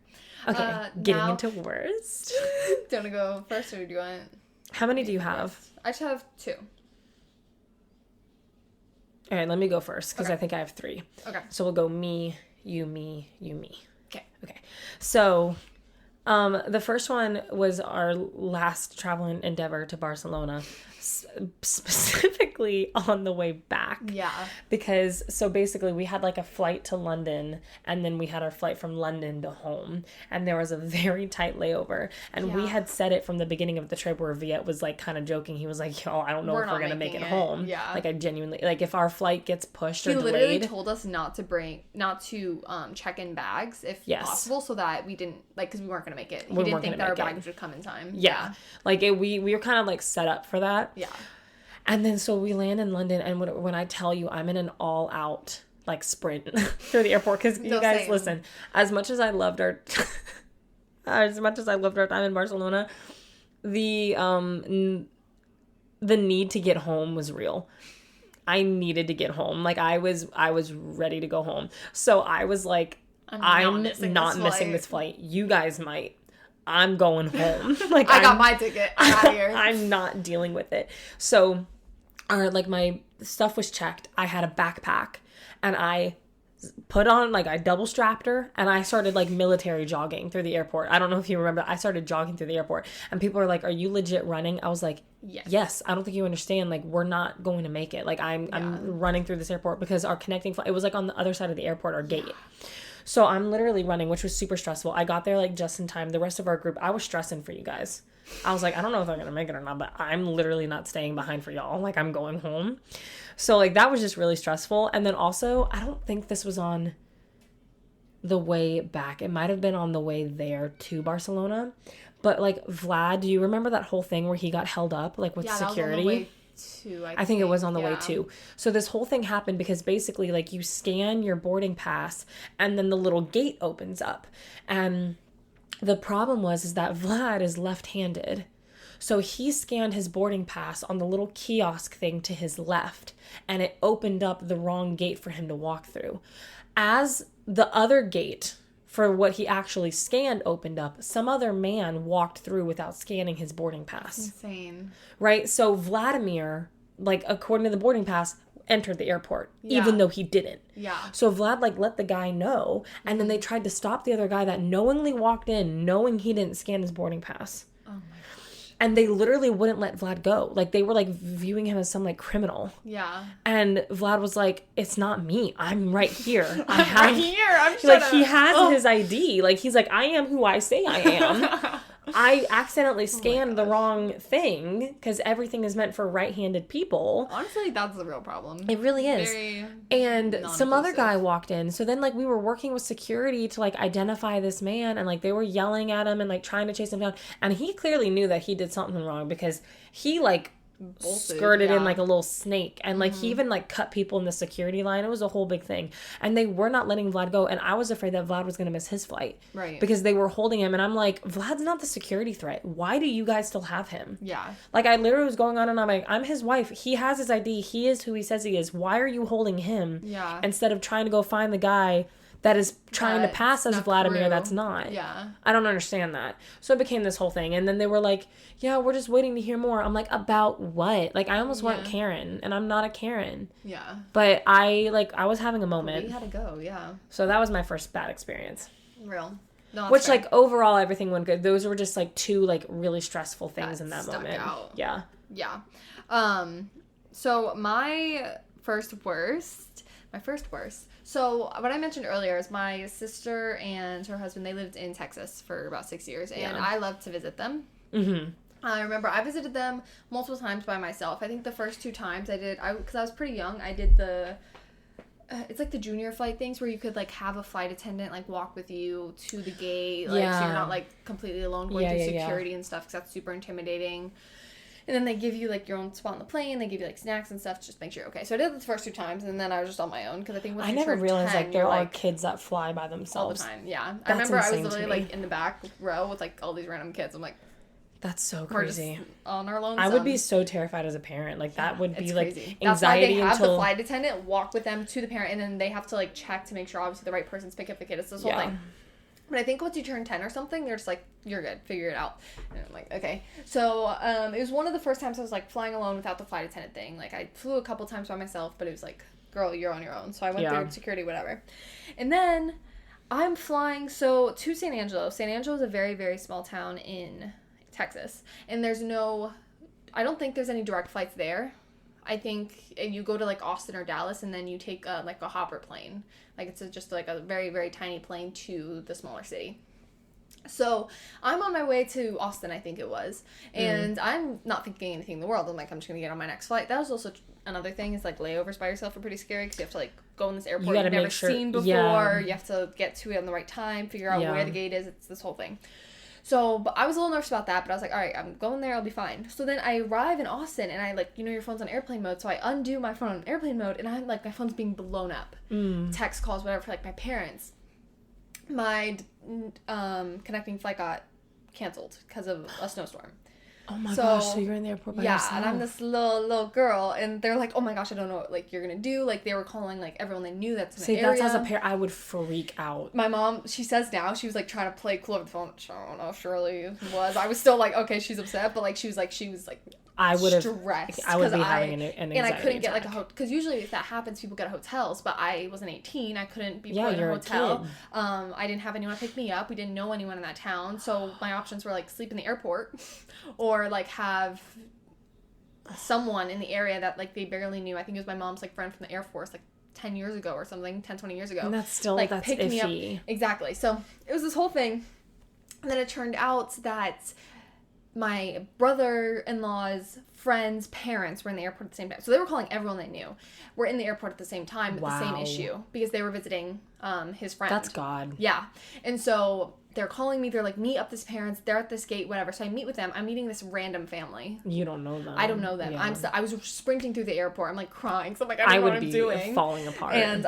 Okay, getting into worst. Do you want to go first, or do you want... How many do you have? I just have 2. All right, let me go first, because I think I have 3. Okay. So, we'll go me, you, me. Okay. So... the first one was our last traveling endeavor to Barcelona, specifically on the way back. Yeah. Because, so basically we had like a flight to London, and then we had our flight from London to home, and there was a very tight layover. And we had said it from the beginning of the trip where Viet was like kind of joking. He was like, yo, I don't know if we're going to make it home. Yeah. Like I genuinely, like if our flight gets pushed or delayed. He literally told us not to check in bags if possible, so that we didn't, like, because we weren't going to make it. He didn't think that our baggage would come in time. Yeah. Like we were kind of like set up for that. Yeah. And then so we land in London, and when I tell you I'm in an all out like sprint through the airport, because you guys listen, as much as I loved our time in Barcelona, the need to get home was real. I needed to get home. Like I was ready to go home. So I was like, I'm not missing this flight. You guys might. I'm going home. Like I got my ticket. I'm out of here. I'm not dealing with it. So my stuff was checked. I had a backpack, and I put on, like, I double strapped her, and I started, like, military jogging through the airport. I don't know if you remember. I started jogging through the airport, and people are like, are you legit running? I was like, yes. I don't think you understand. Like, we're not going to make it. Like, I'm running through this airport because our connecting flight, it was, like, on the other side of the airport, our gate. So I'm literally running, which was super stressful. I got there, like, just in time. The rest of our group, I was stressing for you guys. I was like, I don't know if I'm going to make it or not, but I'm literally not staying behind for y'all. Like, I'm going home. So, like, that was just really stressful. And then also, I don't think this was on the way back. It might have been on the way there to Barcelona. But, like, Vlad, do you remember that whole thing where he got held up, like, with security? That was on the way too, I think it was on the way too. So this whole thing happened because basically, like, you scan your boarding pass and then the little gate opens up. And the problem is that Vlad is left-handed. So he scanned his boarding pass on the little kiosk thing to his left, and it opened up the wrong gate for him to walk through. As the other gate for what he actually scanned opened up, some other man walked through without scanning his boarding pass. That's insane. Right? So Vladimir, like, according to the boarding pass, entered the airport, even though he didn't. Yeah. So Vlad, like, let the guy know, and then they tried to stop the other guy that knowingly walked in, knowing he didn't scan his boarding pass. Oh my gosh. And they literally wouldn't let Vlad go. Like, they were, like, viewing him as some, like, criminal. Yeah. And Vlad was like, it's not me. I'm right here. I'm he has his ID. Like, he's like, I am who I say I am. I accidentally scanned the wrong thing because everything is meant for right-handed people. Honestly, that's the real problem. It really is. Very and some other guy walked in. So then, like, we were working with security to, like, identify this man, and, like, they were yelling at him and, like, trying to chase him down. And he clearly knew that he did something wrong because he, like, skirted in like a little snake, and like he even like cut people in the security line. It was a whole big thing, and they were not letting Vlad go, and I was afraid that Vlad was going to miss his flight, right? Because they were holding him, and I'm like, Vlad's not the security threat. Why do you guys still have him? Yeah. Like, I literally was going on, and I'm like, I'm his wife. He has his ID. He is who he says he is. Why are you holding him? Yeah. Instead of trying to go find the guy that is trying to pass as Vladimir that's not. Yeah. I don't understand that. So it became this whole thing. And then they were like, yeah, we're just waiting to hear more. I'm like, about what? Like, I almost went Karen, and I'm not a Karen. Yeah. But I was having a moment. We had to go, yeah. So that was my first bad experience. Real. No, which, fair. Like, overall, everything went good. Those were just, like, two, like, really stressful things in that moment. Out. Yeah. Yeah. So my first worst. So what I mentioned earlier is my sister and her husband, they lived in Texas for about 6 years, and I loved to visit them. Mm-hmm. I remember I visited them multiple times by myself. I think the first 2 times because I was pretty young, I did it's like the junior flight things where you could like have a flight attendant like walk with you to the gate, like so you're not like completely alone going through security and stuff, because that's super intimidating. And then they give you, like, your own spot on the plane. They give you, like, snacks and stuff to just make sure you're okay. So I did it the first 2 times, and then I was just on my own. Because I think I never realized, 10, like, there are kids that fly by themselves. All the time, yeah. I remember I was literally, like, in the back row with, like, all these random kids. I'm like... That's so crazy. We're just on our lonesome. I would be so terrified as a parent. Like, that would be, like, crazy. Anxiety That's why they have until... the flight attendant walk with them to the parent, and then they have to, like, check to make sure, obviously, the right person's picking up the kid. It's this whole thing. But I think once you turn 10 or something, they're just like, you're good, figure it out. And I'm like, okay. So it was one of the first times I was like flying alone without the flight attendant thing. Like, I flew a couple times by myself, but it was like, girl, you're on your own. So I went through security, whatever. And then I'm flying to San Angelo. San Angelo is a very, very small town in Texas. And I don't think there's any direct flights there. I think you go to like Austin or Dallas, and then you take like a hopper plane. Like, it's just like a very, very tiny plane to the smaller city. So I'm on my way to Austin, I think it was, and I'm not thinking anything in the world. I'm like, I'm just gonna get on my next flight. That was also another thing, is like layovers by yourself are pretty scary, because you have to like go in this airport you've never seen before. You have to get to it on the right time, figure out where the gate is. It's this whole thing. So, but I was a little nervous about that, but I was like, all right, I'm going there, I'll be fine. So then I arrive in Austin, and I, like, your phone's on airplane mode, so I undo my phone on airplane mode, and I'm, like, my phone's being blown up. Text calls, whatever, for, like, my parents. My connecting flight got canceled because of a snowstorm. Oh my gosh, so you're in the airport by yourself. Yeah, and I'm this little girl, and they're like, oh my gosh, I don't know what, like, you're gonna do. Like, they were calling, like, everyone they knew that's in the area. That's as a parent, I would freak out. My mom, she says now, she was, like, trying to play cool over the phone, which I don't know if Shirley was. I was still like, okay, she's upset, but, like, she was like, I would have stressed. I would be having an anxiety and I couldn't get attack. like a hotel, because usually if that happens, people get hotels, but I wasn't 18. I couldn't be put in a you're hotel. a kid. I didn't have anyone to pick me up. We didn't know anyone in that town, so my options were like sleep in the airport or like have someone in the area that like they barely knew. I think it was my mom's like friend from the Air Force like 10 years ago or something, 10-20 years ago. And that's still like that's picked iffy. me up. Exactly. So it was this whole thing, and then it turned out that my brother-in-law's friend's parents were in the airport at the same time. So they were calling everyone they knew. Were in the airport at the same time with the same issue because they were visiting his friend. That's God. Yeah. And so they're calling me. They're like, meet up this parents. They're at this gate, whatever. So I meet with them. I'm meeting this random family. You don't know them. I don't know them. Yeah. I was sprinting through the airport. I'm like crying. So I'm like, I don't know what I'm doing. I would be falling apart. And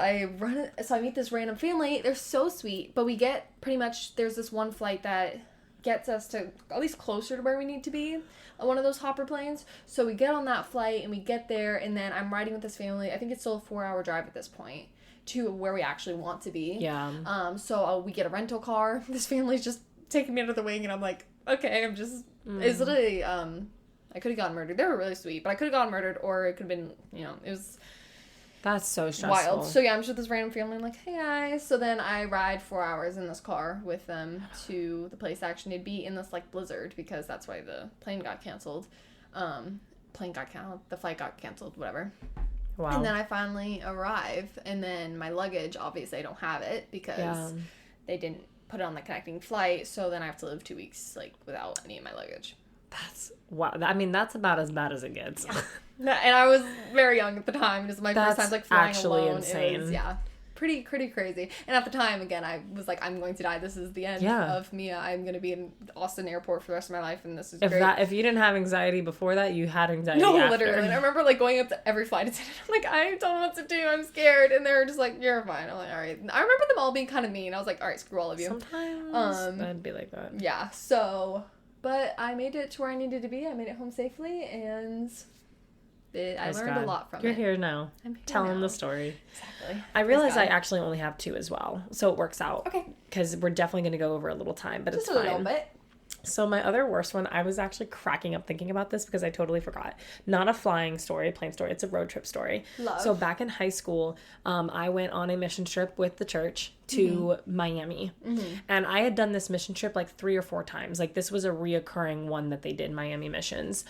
so I meet this random family. They're so sweet. But we get pretty much, there's this one flight that gets us to at least closer to where we need to be on one of those hopper planes. So we get on that flight and we get there, and then I'm riding with this family. I think it's still a 4-hour drive at this point to where we actually want to be. Yeah. So we get a rental car. This family's just taking me under the wing, and I'm like, okay, I'm just it's literally I could have gotten murdered. They were really sweet, but I could have gotten murdered, or it could have been, it was That's so stressful. wild. So yeah, I'm just with this random family. I'm like, hey guys. So then I ride 4 hours in this car with them to the place I actually need to be in this like blizzard, because that's why the plane got canceled. The flight got canceled, whatever. Wow. And then I finally arrive, and then my luggage, obviously I don't have it because they didn't put it on the connecting flight. So then I have to live 2 weeks like without any of my luggage. That's wow. I mean, that's about as bad as it gets. Yeah. And I was very young at the time. It was my first time like flying actually alone. insane. It was, pretty crazy. And at the time, again, I was like, I'm going to die. This is the end of Mia. I'm going to be in Austin Airport for the rest of my life, and this is great. If you didn't have anxiety before that, you had anxiety No, after. literally. And I remember like going up to every flight attendant. I'm like, I don't know what to do. I'm scared. And they were just like, you're fine. I'm like, all right. I remember them all being kind of mean. I was like, all right, screw all of you. Sometimes I'd be like that. Yeah. So, but I made it to where I needed to be. I made it home safely, and I learned a lot from it. You're here now. I'm here Tell them now. the story. Exactly. I realize I actually only have 2 as well, so it works out. Okay. Because we're definitely going to go over a little time, but Just it's a fine. little bit. So my other worst one, I was actually cracking up thinking about this because I totally forgot. Not a flying story, plane story. It's a road trip story. Love. So back in high school, I went on a mission trip with the church to Miami. And I had done this mission trip like 3 or 4 times. Like this was a reoccurring one that they did, Miami missions.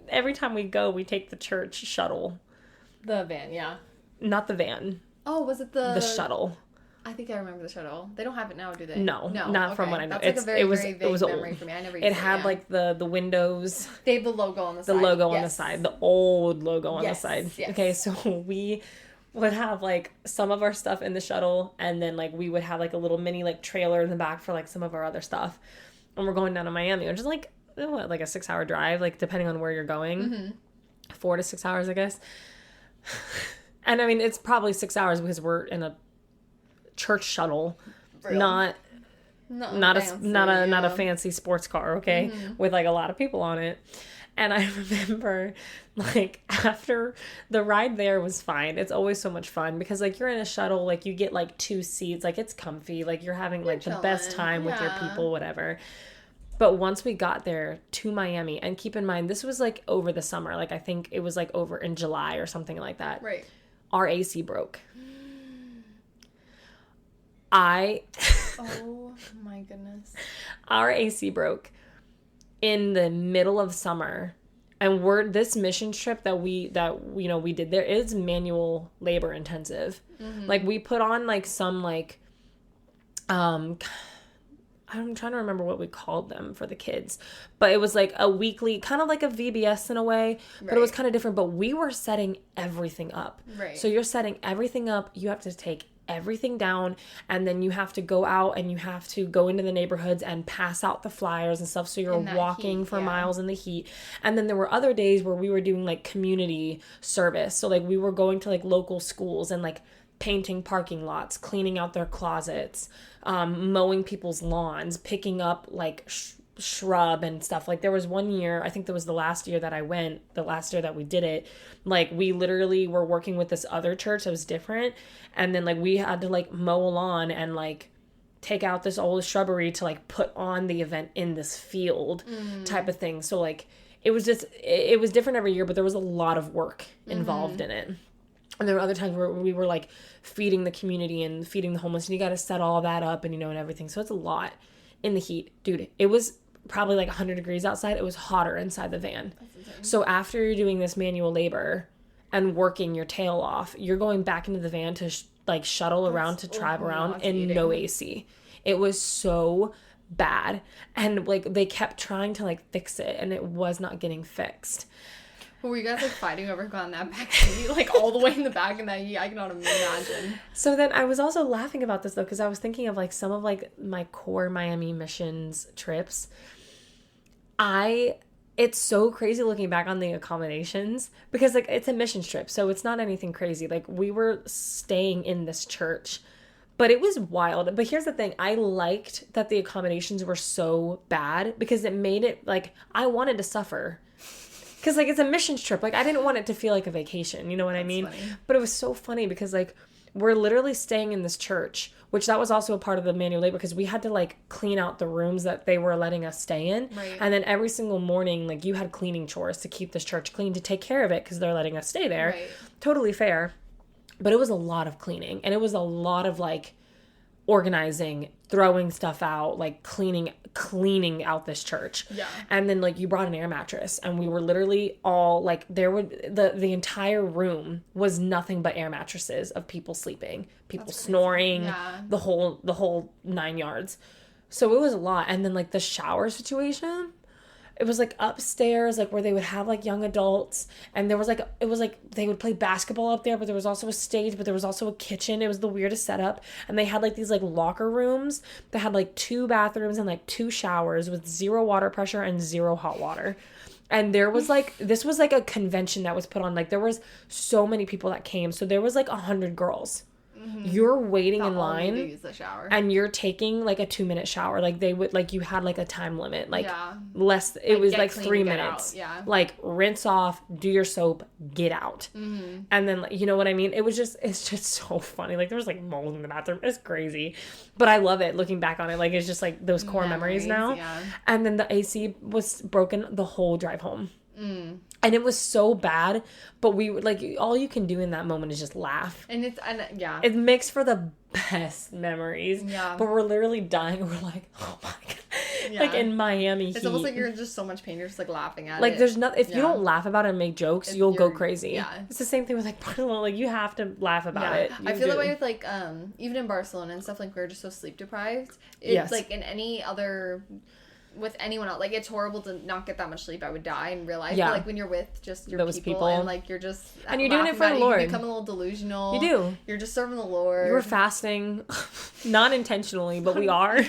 Every time we go, we take the church shuttle. The van, yeah. Not the van. Oh, was it the shuttle. I think I remember the shuttle. They don't have it now, do they? No, not from what I know. That's like a very, it was very vague it was memory old. for me. I never It used had yeah. like the windows. They have the logo on the side. The logo on the Yes. side, the old logo on the Yes, side. yes. Okay, so we would have like some of our stuff in the shuttle, and then like we would have like a little mini like trailer in the back for like some of our other stuff. And we're going down to Miami, which is like like a 6-hour drive, like depending on where you're going, 4 to 6 hours, I guess. And I mean, it's probably 6 hours because we're in a church shuttle, Real. not fancy, a fancy sports car, okay, with like a lot of people on it. And I remember like after the ride there was fine. It's always so much fun because like you're in a shuttle, like you get like 2 seats, like it's comfy, like you're having like the best time with your people, whatever. But once we got there to Miami, and keep in mind, this was like over the summer, like I think it was like over in July or something like that. Right. Our AC broke. Oh my goodness. Our AC broke in the middle of summer, and this mission trip that we did there is manual labor intensive. Like we put on like some like I'm trying to remember what we called them for the kids, but it was like a weekly, kind of like a VBS in a way, but it was kind of different. But we were setting everything up. Right. So you're setting everything up. You have to take everything down, and then you have to go out and you have to go into the neighborhoods and pass out the flyers and stuff. So you're walking heat, for miles in the heat. And then there were other days where we were doing like community service. So like we were going to like local schools and like painting parking lots, cleaning out their closets, mowing people's lawns, picking up like shrub and stuff. Like there was one year, I think that was the last year that I went, the last year that we did it, like we literally were working with this other church that was different, and then like we had to like mow a lawn and like take out this old shrubbery to like put on the event in this field type of thing. So like it was different every year, but there was a lot of work involved in it. And there were other times where we were like feeding the community and feeding the homeless, and you got to set all that up and, you know, and everything. So it's a lot in the heat. Dude, it was probably like 100 degrees outside. It was hotter inside the van. So after you're doing this manual labor and working your tail off, you're going back into the van to shuttle around to drive around in no AC. It was so bad. And like they kept trying to like fix it, and it was not getting fixed. Were you guys like fighting over going that back seat, like all the way in the back in that heat? I cannot imagine. So then I was also laughing about this though, because I was thinking of like some of like my core Miami missions trips. It's so crazy looking back on the accommodations, because like it's a missions trip, so it's not anything crazy. Like we were staying in this church, but it was wild. But here's the thing, I liked that the accommodations were so bad, because it made it like I wanted to suffer. Because, like, it's a missions trip. Like, I didn't want it to feel like a vacation. You know what I mean? Funny. But it was so funny because, like, we're literally staying in this church, which that was also a part of the manual labor, because we had to, like, clean out the rooms that they were letting us stay in. Right. And then every single morning, like, you had cleaning chores to keep this church clean, to take care of it, because they're letting us stay there. Right. Totally fair. But it was a lot of cleaning. And it was a lot of, like, organizing, throwing stuff out, like cleaning out this church. Yeah. And then like you brought an air mattress, and we were literally all like, there would the entire room was nothing but air mattresses of people sleeping, people snoring, the whole 9 yards. So it was a lot. And then like the shower situation, it was like upstairs, like where they would have like young adults, and there was like, it was like they would play basketball up there, but there was also a stage, but there was also a kitchen. It was the weirdest setup. And they had like these like locker rooms that had like 2 bathrooms and like 2 showers with 0 water pressure and 0 hot water. And there was like, this was like a convention that was put on. Like there was so many people that came. So there was like 100 girls. Mm-hmm. You're waiting in line to use the shower, and you're taking like a 2-minute shower. Like they would, like you had like a time limit, like less. It was like 3 minutes. Like rinse off, do your soap, get out, and then you know what I mean. It's just so funny. Like there was like mold in the bathroom. It's crazy, but I love it looking back on it. Like it's just like those core memories now. Yeah. And then the AC was broken the whole drive home. And it was so bad, but we like, all you can do in that moment is just laugh. And it makes for the best memories. Yeah. But we're literally dying. We're like, oh my God. Yeah. Like in Miami heat. It's almost like you're in just so much pain. You're just like laughing at it. Like there's nothing, if you don't laugh about it and make jokes, you'll go crazy. Yeah. It's the same thing with like Barcelona. Like you have to laugh about it. I feel that way with like, even in Barcelona and stuff, like we're just so sleep deprived. It's like in any other, with anyone else, like it's horrible to not get that much sleep. I would die in real life. Yeah. But like when you're with just your people and like you're just and you're doing it for the Lord, you become a little delusional. You do. You're just serving the Lord. You were fasting, not intentionally, but we are.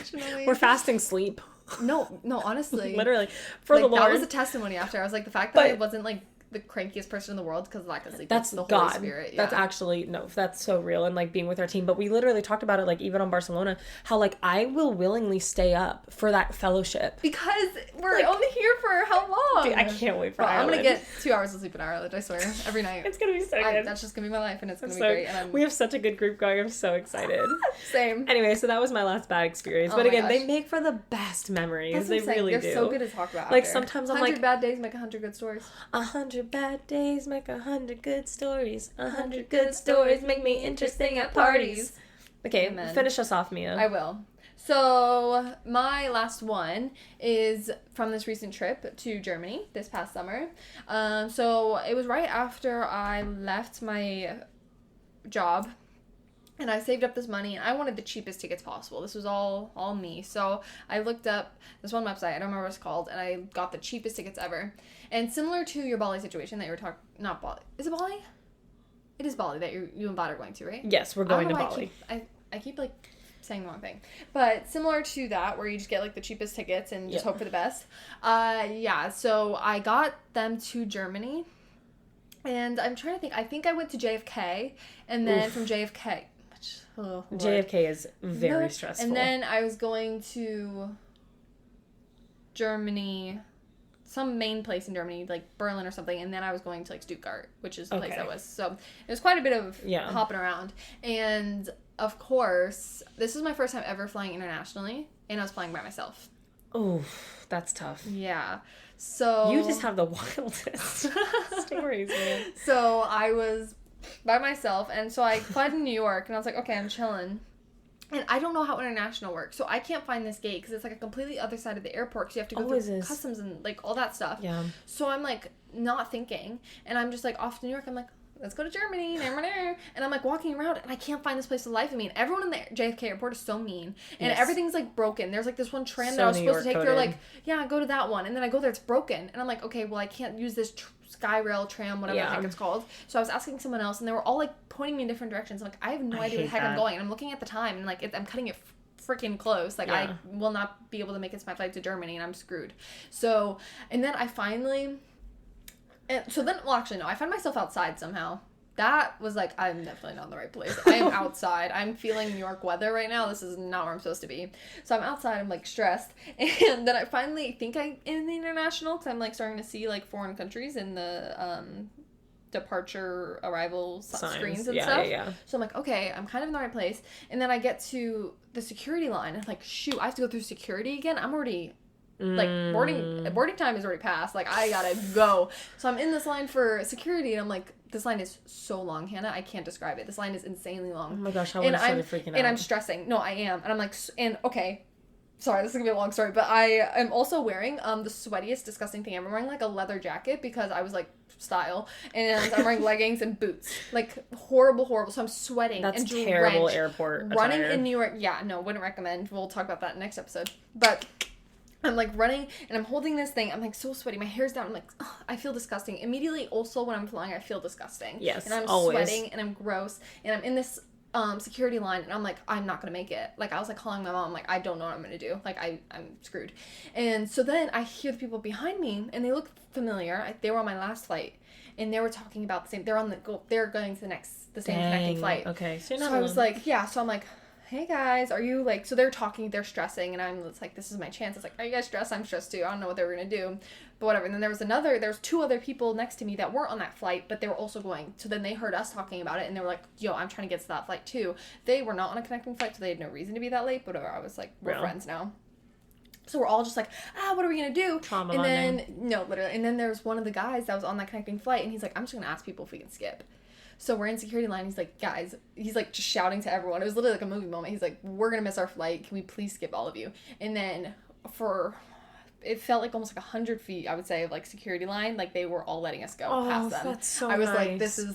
We're fasting sleep. No, honestly, literally for the Lord. That was a testimony. After I was like, the fact that I wasn't like the crankiest person in the world because of lack of sleep. That's the God. Holy Spirit. Yeah. That's actually, no, that's so real. And like being with our team, but we literally talked about it, like even on Barcelona, how like I will willingly stay up for that fellowship because we're like, only here for how long? Dude, I can't wait for Ireland. I'm gonna get 2 hours of sleep in Ireland, I swear, every night. It's gonna be so good. That's just gonna be my life, and it's gonna be great. And we have such a good group going. I'm so excited. Same. Anyway, so that was my last bad experience. But again, they make for the best memories. They really do. They're so good to talk about. Like sometimes I'm 100 bad days make 100 good stories. 100 bad days make 100 good stories. 100 good stories make me interesting at parties. Okay, finish us off, Mia. I will. So my last one is from this recent trip to Germany this past summer. So it was right after I left my job. And I saved up this money, and I wanted the cheapest tickets possible. This was all me. So I looked up this one website, I don't remember what it's called, and I got the cheapest tickets ever. And similar to your Bali situation that you were talking, not Bali. Is it Bali? It is Bali that you and Bot are going to, right? Yes, we're going to Bali. I keep like saying the wrong thing. But similar to that, where you just get like the cheapest tickets and just hope for the best. So I got them to Germany. And I'm trying to think. I think I went to JFK, and then from JFK... Oh, JFK is very stressful. And then I was going to Germany, some main place in Germany, like Berlin or something, and then I was going to like Stuttgart, which is the place I was. So it was quite a bit of hopping around. And of course, this was my first time ever flying internationally, and I was flying by myself. Oh, that's tough. Yeah. So you just have the wildest stories, man. So I was by myself, and so I flew to New York, and I was like, okay, I'm chilling. And I don't know how international works, so I can't find this gate because it's like a completely other side of the airport, because you have to go through customs and like all that stuff. Yeah. So I'm like not thinking, and I'm just like off to New York. I'm like, let's go to Germany, and I'm like walking around, and I can't find this place to life of me. And everyone in the JFK airport is so mean, and everything's like broken. There's like this one tram that I was supposed to take. They're like, yeah, go to that one, and then I go there, it's broken, and I'm like, okay, well I can't use this Skyrail tram, whatever I think it's called. So I was asking someone else, and they were all like pointing me in different directions. I'm like, I have no idea where the heck I'm going, and I'm looking at the time, and like I'm cutting it freaking close. Like I will not be able to make it to my flight to Germany, and I'm screwed. So, and then I finally, and so then, well actually no, I find myself outside somehow. That was like, I'm definitely not in the right place. I am outside. I'm feeling New York weather right now. This is not where I'm supposed to be. So I'm outside. I'm like stressed. And then I finally think I'm in the international, because I'm like starting to see like foreign countries in the departure arrival screens and stuff. Yeah. So I'm like, okay, I'm kind of in the right place. And then I get to the security line. And like, shoot, I have to go through security again. I'm already... like boarding time is already passed. Like I gotta go. So I'm in this line for security, and I'm like, this line is so long, Hannah. I can't describe it. This line is insanely long. Oh my gosh, I would have started freaking out. And I'm stressing. No, I am. And I'm like, and okay, sorry, this is gonna be a long story, but I am also wearing the sweatiest, disgusting thing ever. I'm wearing like a leather jacket because I was like style, and I'm wearing leggings and boots. Like horrible. So I'm sweating. That's and terrible airport running attire. in New York. Yeah, no, wouldn't recommend. We'll talk about that next episode. But I'm like running, and I'm holding this thing. I'm like so sweaty. My hair's down. I'm like, ugh, I feel disgusting. Immediately, also when I'm flying, I feel disgusting. Yes, and I'm always. sweating, and I'm gross, and I'm in this security line, and I'm like, I'm not gonna make it. Like I was like calling my mom, like I don't know what I'm gonna do. Like I'm screwed. And so then I hear the people behind me, and they look familiar. They were on my last flight, and they were talking about the same. They're going to the same connecting flight. Okay, so I was like, yeah. So I'm like, hey guys, are you like, so they're talking, they're stressing, and I'm it's like, this is my chance. It's like, are you guys stressed? I'm stressed too. I don't know what they were gonna do, but whatever. And then there was two other people next to me that weren't on that flight, but they were also going. So then they heard us talking about it, and they were like, yo, I'm trying to get to that flight too. They were not on a connecting flight, so they had no reason to be that late, but whatever. I was like, we're friends now. So we're all just like, what are we gonna do? Trauma and bonding. then no, literally. And then there's one of the guys that was on that connecting flight, and he's like, I'm just gonna ask people if we can skip. So we're in security line. He's like, guys, he's like just shouting to everyone. It was literally like a movie moment. He's like, we're gonna miss our flight. Can we please skip all of you? And then it felt like almost like 100 feet, I would say, of like security line. Like they were all letting us go past them. That's so I was nice. like, this is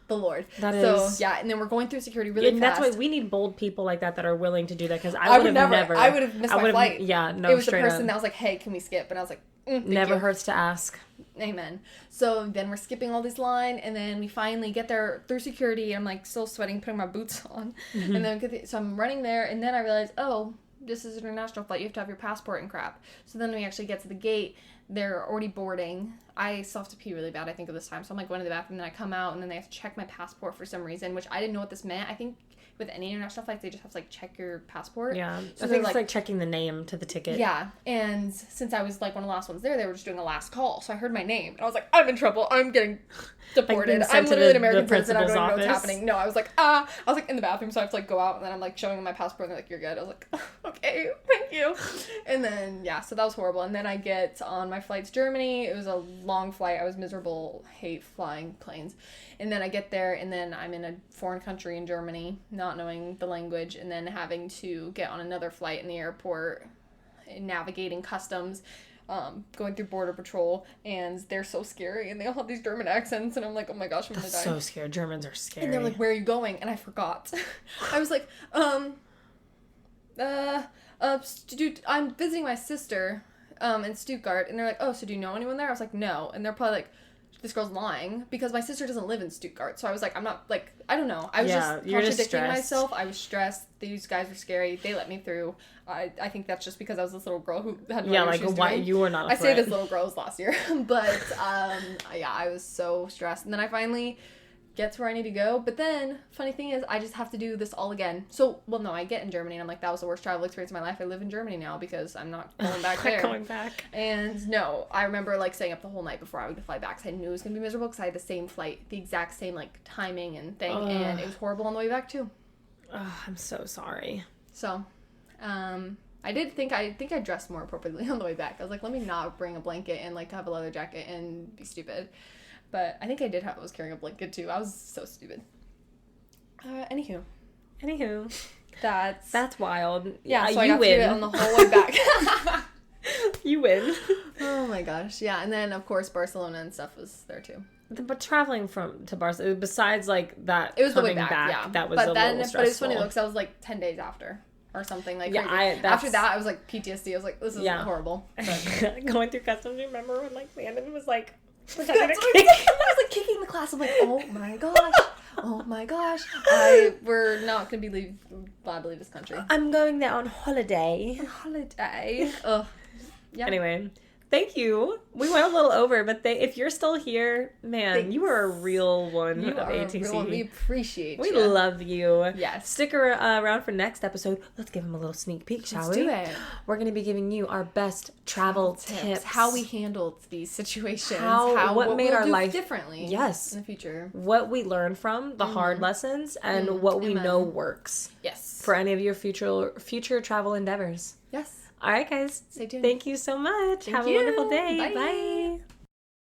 the Lord. That is. So yeah, and then we're going through security really fast. That's why we need bold people like that are willing to do that, because I would have never. I would have missed my flight. Yeah, no, it was the person up. that was like, hey, can we skip? And I was like, never hurts to ask. Amen. So then we're skipping all this line, and then we finally get there through security. I'm like still sweating, putting my boots on, and then so I'm running there, and then I realize, oh, this is an international flight. You have to have your passport and crap. So then we actually get to the gate. They're already boarding. I still have to pee really bad, I think, of this time. So I'm like going to the bathroom, and then I come out, and then they have to check my passport for some reason, which I didn't know what this meant. I think with any international flights, they just have to like check your passport. Yeah. So I think it's like checking the name to the ticket. Yeah. And since I was like one of the last ones there, they were just doing a last call. So I heard my name, and I was like, I'm in trouble. I'm getting deported. I'm literally an American citizen. I don't even know what's happening. No, I was like, I was like in the bathroom, so I have to like go out, and then I'm like showing them my passport, and they're like, you're good. I was like, okay, thank you. And then yeah, so that was horrible. And then I get on my flight to Germany. It was a long flight. I was miserable, hate flying planes. And then I get there, and then I'm in a foreign country in Germany, not knowing the language, and then having to get on another flight in the airport, navigating customs, going through border patrol, and they're so scary, and they all have these German accents, and I'm like, oh my gosh, I'm gonna die. So scared. Germans are scary. And they're like, where are you going? And I forgot. I was like, dude, I'm visiting my sister, in Stuttgart, and they're like, oh, so do you know anyone there? I was like, no. And they're probably like, this girl's lying, because my sister doesn't live in Stuttgart. So I was like, I'm not, like, I don't know. I was just contradicting myself. I was stressed. These guys were scary. They let me through. I think that's just because I was this little girl who had no idea what she was doing. You were not a I say this little girl was last year. But, yeah, I was so stressed. And then I finally get to where I need to go. But then, funny thing is, I just have to do this all again. So, well, no, I get in Germany, and I'm like, that was the worst travel experience of my life. I live in Germany now because I'm not going back there. Going back. And no, I remember, like, staying up the whole night before I would fly back, because I knew it was going to be miserable, because I had the same flight, the exact same, like, timing and thing, and it was horrible on the way back, too. Oh, I'm so sorry. So, I think I dressed more appropriately on the way back. I was like, let me not bring a blanket and like have a leather jacket and be stupid. But I think I was carrying a blanket too. I was so stupid. Anywho, that's wild. Yeah, so I got to do it on the whole way back. You win. Oh my gosh, yeah, and then of course Barcelona and stuff was there too. But traveling to Barcelona, besides like that, it was the way back. Yeah, that was a little stressful. But it's funny though, because I was like 10 days after or something like. Yeah, after that, I was like PTSD. I was like, this is horrible. But going through customs, remember when like Landon was like, I was like kicking the class. I'm like, oh my gosh, we're not gonna be allowed to leave this country. I'm going there on holiday. Ugh. Yeah. Anyway, thank you. We went a little over, but if you're still here, man, thanks. You are a real one of ATC. A real one. We appreciate you. We love you. Yes. Stick around for next episode. Let's give them a little sneak peek, shall we? Let's do it. We're going to be giving you our best travel tips. How we handled these situations. What made our life differently. Yes. In the future. What we learned from the hard lessons and what we know works. Yes. For any of your future travel endeavors. Yes. All right, guys. Stay tuned. Thank you so much. Have a wonderful day. Bye. Bye.